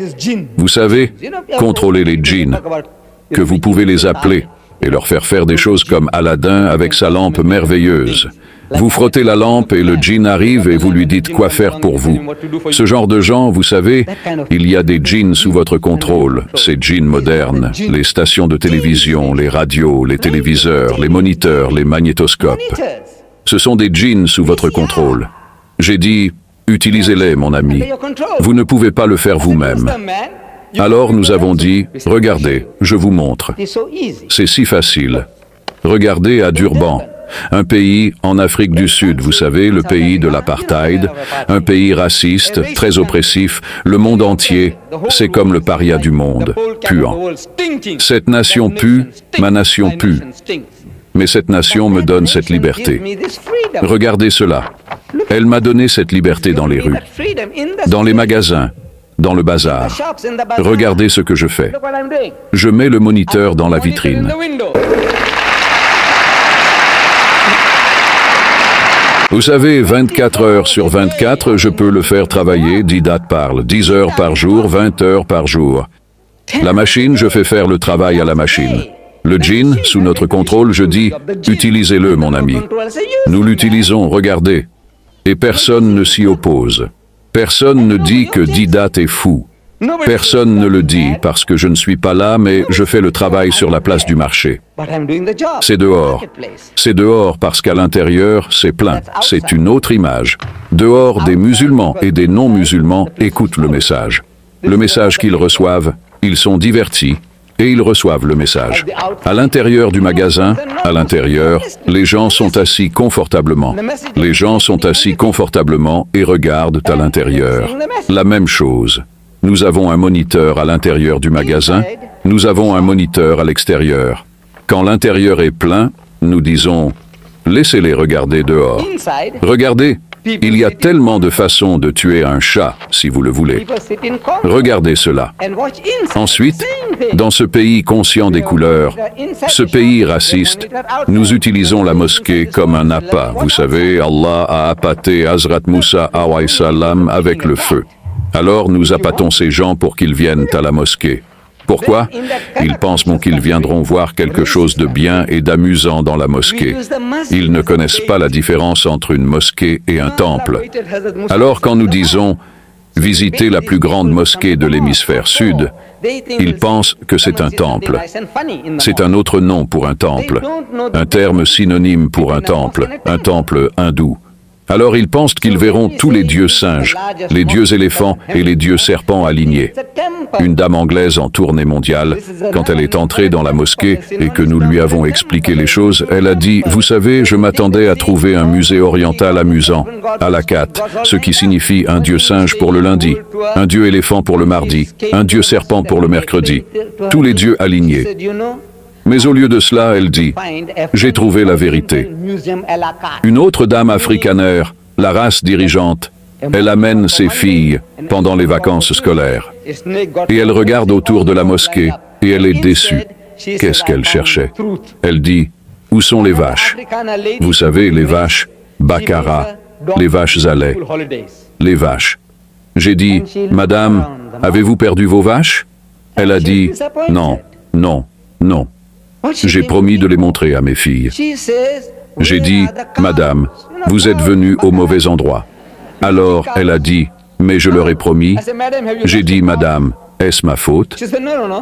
Speaker 2: Vous savez, contrôler les djinns, que vous pouvez les appeler et leur faire des choses comme Aladdin avec sa lampe merveilleuse. Vous frottez la lampe et le djinn arrive et vous lui dites quoi faire pour vous. Ce genre de gens, vous savez, il y a des djinns sous votre contrôle, ces djinns modernes, les stations de télévision, les radios, les téléviseurs, les moniteurs, les magnétoscopes. Ce sont des djinns sous votre contrôle. J'ai dit, utilisez-les, mon ami. Vous ne pouvez pas le faire vous-même. Alors nous avons dit, regardez, je vous montre. C'est si facile. Regardez à Durban. Un pays en Afrique du Sud, vous savez, le pays de l'apartheid, un pays raciste, très oppressif, le monde entier, c'est comme le paria du monde, puant. Cette nation pue, ma nation pue. Mais cette nation me donne cette liberté. Regardez cela. Elle m'a donné cette liberté dans les rues, dans les magasins, dans le bazar. Regardez ce que je fais. Je mets le moniteur dans la vitrine. Vous savez, 24 heures sur 24, je peux le faire travailler, Didat parle, 10 heures par jour, 20 heures par jour. La machine, je fais faire le travail à la machine. Le djinn, sous notre contrôle, je dis, utilisez-le, mon ami. Nous l'utilisons, regardez. Et personne ne s'y oppose. Personne ne dit que Didat est fou. Personne ne le dit parce que je ne suis pas là, mais je fais le travail sur la place du marché. C'est dehors. C'est dehors parce qu'à l'intérieur, c'est plein. C'est une autre image. Dehors, des musulmans et des non-musulmans écoutent le message. Le message qu'ils reçoivent, ils sont divertis et ils reçoivent le message. À l'intérieur du magasin, à l'intérieur, les gens sont assis confortablement. Les gens sont assis confortablement et regardent à l'intérieur. La même chose. Nous avons un moniteur à l'intérieur du magasin, nous avons un moniteur à l'extérieur. Quand l'intérieur est plein, nous disons, laissez-les regarder dehors. Regardez, il y a tellement de façons de tuer un chat, si vous le voulez. Regardez cela. Ensuite, dans ce pays conscient des couleurs, ce pays raciste, nous utilisons la mosquée comme un appât. Vous savez, Allah a appâté Hazrat Moussa alayhi salam avec le feu. Alors nous appâtons ces gens pour qu'ils viennent à la mosquée. Pourquoi? Ils pensent qu'ils viendront voir quelque chose de bien et d'amusant dans la mosquée. Ils ne connaissent pas la différence entre une mosquée et un temple. Alors quand nous disons « visiter la plus grande mosquée de l'hémisphère sud », ils pensent que c'est un temple. C'est un autre nom pour un temple, un terme synonyme pour un temple hindou. Alors ils pensent qu'ils verront tous les dieux singes, les dieux éléphants et les dieux serpents alignés. Une dame anglaise en tournée mondiale, quand elle est entrée dans la mosquée et que nous lui avons expliqué les choses, elle a dit « Vous savez, je m'attendais à trouver un musée oriental amusant, à la Kat, ce qui signifie un dieu singe pour le lundi, un dieu éléphant pour le mardi, un dieu serpent pour le mercredi, tous les dieux alignés. » Mais au lieu de cela, elle dit, « J'ai trouvé la vérité. » Une autre dame africanaire, la race dirigeante, elle amène ses filles pendant les vacances scolaires. Et elle regarde autour de la mosquée et elle est déçue. Qu'est-ce qu'elle cherchait? Elle dit, « Où sont les vaches? Vous savez, les vaches, Baccara, les vaches à lait, les vaches. » J'ai dit, « Madame, avez-vous perdu vos vaches? » Elle a dit, « Non, non, non. » J'ai promis de les montrer à mes filles. J'ai dit, « Madame, vous êtes venue au mauvais endroit. Alors elle a dit, mais je leur ai promis. J'ai dit, madame, est-ce ma faute?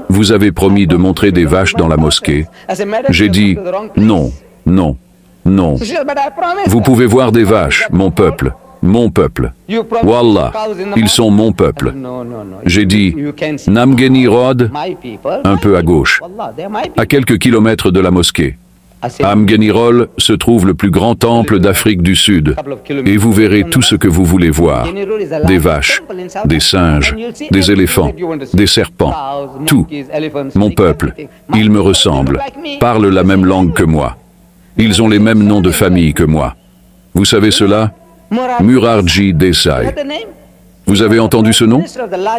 Speaker 2: Vous avez promis de montrer des vaches dans la mosquée. J'ai dit, non, non, non. Vous pouvez voir des vaches, mon peuple. Mon peuple. Wallah, ils sont mon peuple. J'ai dit, Namgeni Road, un peu à gauche, à quelques kilomètres de la mosquée. À Amgenirol se trouve le plus grand temple d'Afrique du Sud. Et vous verrez tout ce que vous voulez voir. Des vaches, des singes, des éléphants, des serpents, tout. Mon peuple, ils me ressemblent, parlent la même langue que moi. Ils ont les mêmes noms de famille que moi. Vous savez cela? Morarji Desai. Vous avez entendu ce nom?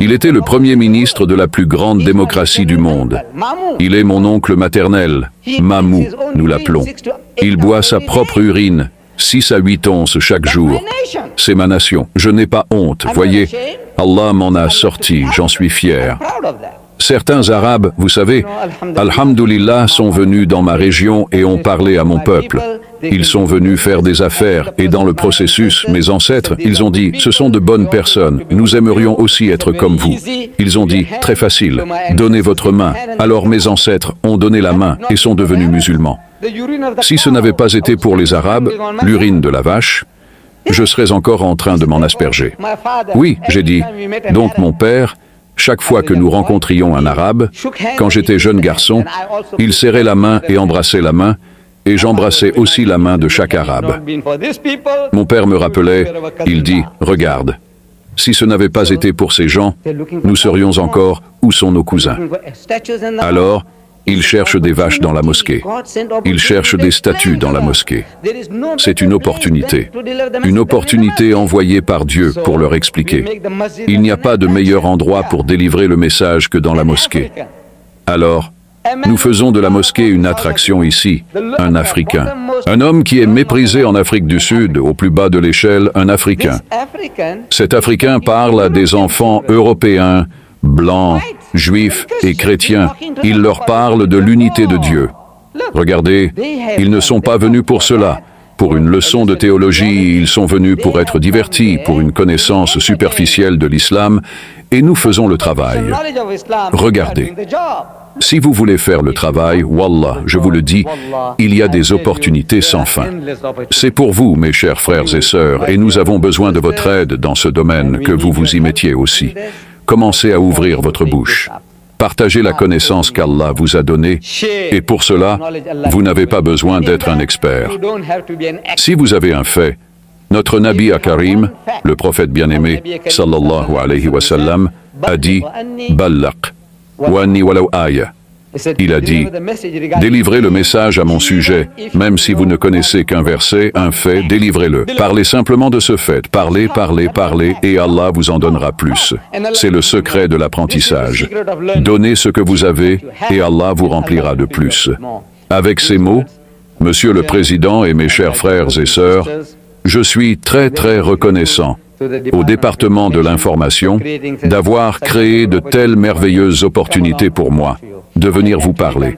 Speaker 2: Il était le premier ministre de la plus grande démocratie du monde. Il est mon oncle maternel, Mamou, nous l'appelons. Il boit sa propre urine, 6 à 8 onces chaque jour. C'est ma nation. Je n'ai pas honte, voyez. Allah m'en a sorti, j'en suis fier. Certains Arabes, vous savez, alhamdoulilah, sont venus dans ma région et ont parlé à mon peuple. Ils sont venus faire des affaires et dans le processus, mes ancêtres, ils ont dit, ce sont de bonnes personnes, nous aimerions aussi être comme vous. Ils ont dit, très facile, donnez votre main. Alors mes ancêtres ont donné la main et sont devenus musulmans. Si ce n'avait pas été pour les Arabes, l'urine de la vache, je serais encore en train de m'en asperger. Oui, j'ai dit, donc mon père, chaque fois que nous rencontrions un Arabe, quand j'étais jeune garçon, il serrait la main et embrassait la main, et j'embrassais aussi la main de chaque Arabe. Mon père me rappelait, il dit, regarde, si ce n'avait pas été pour ces gens, nous serions encore où sont nos cousins. Alors, ils cherchent des vaches dans la mosquée. Ils cherchent des statues dans la mosquée. C'est une opportunité envoyée par Dieu pour leur expliquer. Il n'y a pas de meilleur endroit pour délivrer le message que dans la mosquée. Alors, nous faisons de la mosquée une attraction ici, un Africain. Un homme qui est méprisé en Afrique du Sud, au plus bas de l'échelle, un Africain. Cet Africain parle à des enfants européens, blancs, juifs et chrétiens. Il leur parle de l'unité de Dieu. Regardez, ils ne sont pas venus pour cela. Pour une leçon de théologie, ils sont venus pour être divertis, pour une connaissance superficielle de l'islam, et nous faisons le travail. Regardez. Si vous voulez faire le travail, Wallah, je vous le dis, il y a des opportunités sans fin. C'est pour vous, mes chers frères et sœurs, et nous avons besoin de votre aide dans ce domaine, que vous vous y mettiez aussi. Commencez à ouvrir votre bouche. Partagez la connaissance qu'Allah vous a donnée, et pour cela, vous n'avez pas besoin d'être un expert. Si vous avez un fait, notre Nabi Karim, le prophète bien-aimé, sallallahu alayhi wa sallam, a dit « Ballaq ». Il a dit, délivrez le message à mon sujet, même si vous ne connaissez qu'un verset, un fait, délivrez-le. Parlez simplement de ce fait, parlez, parlez, parlez, et Allah vous en donnera plus. C'est le secret de l'apprentissage. Donnez ce que vous avez, et Allah vous remplira de plus. Avec ces mots, Monsieur le Président et mes chers frères et sœurs, je suis très très reconnaissant au département de l'information d'avoir créé de telles merveilleuses opportunités pour moi, de venir vous parler.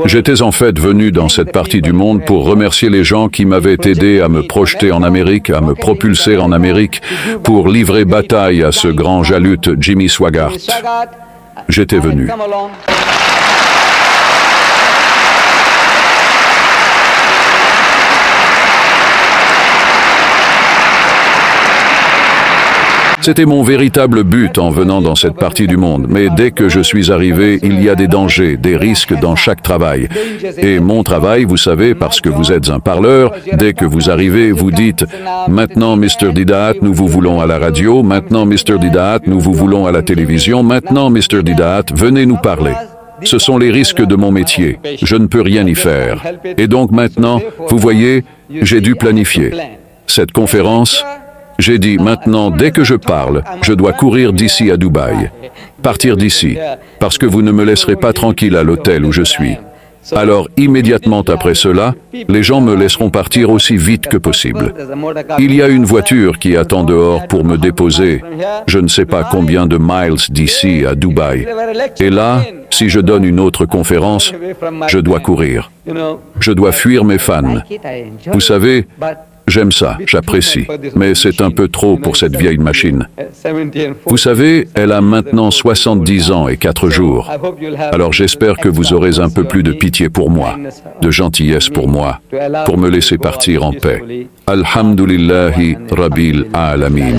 Speaker 2: J'étais en fait venu dans cette partie du monde pour remercier les gens qui m'avaient aidé à me projeter en Amérique, à me propulser en Amérique, pour livrer bataille à ce grand jalut Jimmy Swaggart. J'étais venu. C'était mon véritable but en venant dans cette partie du monde. Mais dès que je suis arrivé, il y a des dangers, des risques dans chaque travail. Et mon travail, vous savez, parce que vous êtes un parleur, dès que vous arrivez, vous dites « Maintenant, Mr. Didaat, nous vous voulons à la radio. Maintenant, Mr. Didaat, nous vous voulons à la télévision. Maintenant, Mr. Didaat, venez nous parler. » Ce sont les risques de mon métier. Je ne peux rien y faire. Et donc maintenant, vous voyez, j'ai dû planifier. Cette conférence... J'ai dit, maintenant, dès que je parle, je dois courir d'ici à Dubaï. Partir d'ici, parce que vous ne me laisserez pas tranquille à l'hôtel où je suis. Alors, immédiatement après cela, les gens me laisseront partir aussi vite que possible. Il y a une voiture qui attend dehors pour me déposer, je ne sais pas combien de miles d'ici à Dubaï. Et là, si je donne une autre conférence, je dois courir. Je dois fuir mes fans. Vous savez, J'aime ça, j'apprécie, mais c'est un peu trop pour cette vieille machine. Vous savez, elle a maintenant 70 ans et 4 jours. Alors j'espère que vous aurez un peu plus de pitié pour moi, de gentillesse pour moi, pour me laisser partir en paix. Alhamdulillahi Rabbil Alamin.